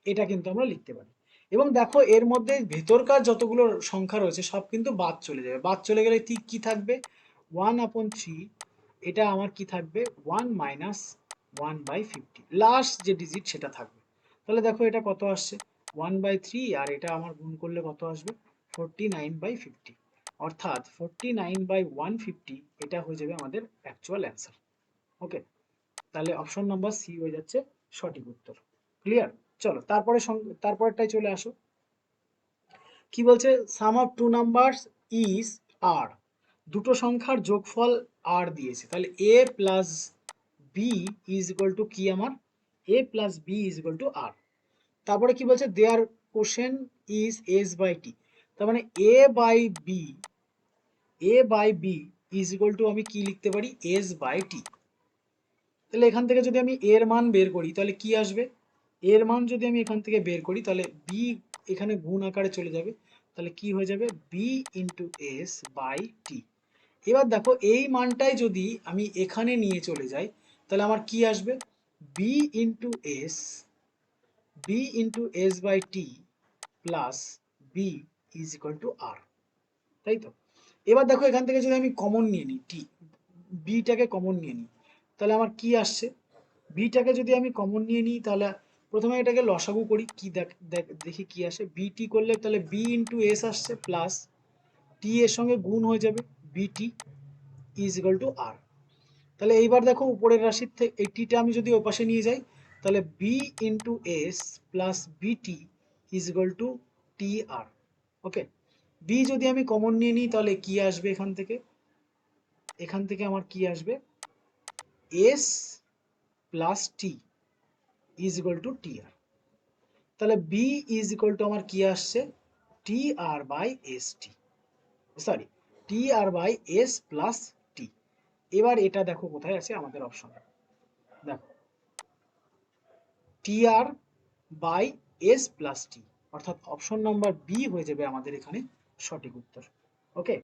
এটা কিন্তু আমরা লিখতে পারি। এবং দেখো এর মধ্যে ভেতরকার যতগুলো সংখ্যা রয়েছে সব কিন্তু বাদ চলে যাবে, বাদ চলে গেলে ঠিক কি থাকবে? 1/3, এটা আমার কি থাকবে? 1 মাইনাস 1/50, লাস্ট যে ডিজিট সেটা থাকবে। তাহলে দেখো এটা কত আসছে? 1/3, আর এটা আমার গুণ করলে কত আসবে? 49/50, অর্থাৎ 49/150, এটা হয়ে যাবে আমাদের অ্যাকচুয়াল অ্যান্সার। ওকে, তাহলে অপশন নাম্বার সি হয়ে যাচ্ছে সঠিক উত্তর। ক্লিয়ার? চলো তারপরেরটাই চলে আসো। কি বলছে? Sum of two numbers is R, দুটো সংখ্যার যোগফল আর দিয়েছে, তাহলে A plus B is equal to কি আমার? A plus B is equal to R. তারপরে কি বলছে? Their question is S by T, তার মানে A by B is equal to আমি কি লিখতে পারি? S by T. তাহলে এখান থেকে যদি আমি এর মান বের করি তাহলে কি আসবে? এর মান যদি আমি এখান থেকে বের করি তাহলে বি এখানে গুণ আকারে চলে যাবে, তাহলে কি হয়ে যাবে? বি ইন্টু এস বাই টি। এবার দেখো এই মানটাই যদি আমি এখানে নিয়ে চলে যাই তাহলে আমার কি আসবে? B into S, B into S by T plus B is equal to R, তাই তো? এবার দেখো এখান থেকে যদি আমি কমন নিয়ে নিই, বিটাকে কমন নিয়ে নিই, তাহলে আমার কি আসছে? বিটাকে যদি আমি কমন নিয়ে নিই তাহলে প্রথমে এটাকে লসাগু করি, কি দেখি কি আসে। বিটি করলে তাহলে বি ইন্টু এস আসছে, প্লাস টি এর সঙ্গে গুণ হয়ে যাবে, বিটি ইজ ইকুয়াল টু আর। তাহলে এইবার দেখো উপরের রাশির থেকে এই টিটা আমি যদি ওপাশে নিয়ে যাই তাহলে b into s plus b t is equal to T r. Okay, b যদি আমি কমন নিয়ে নিই তাহলে কি আসবে? এখান থেকে আমার কি আসবে? S plus T is equal to T R. তাহলে বি ইজ ইকুয়াল টু আমার কি আসছে? T R by S T, sorry T R by S plus T. এবার এটা দেখো কোথায় আছে আমাদের অপশন, দেখো T R by S plus T, অর্থাৎ অপশন নাম্বার বি হয়ে যাবে আমাদের এখানে সঠিক উত্তর। ওকে।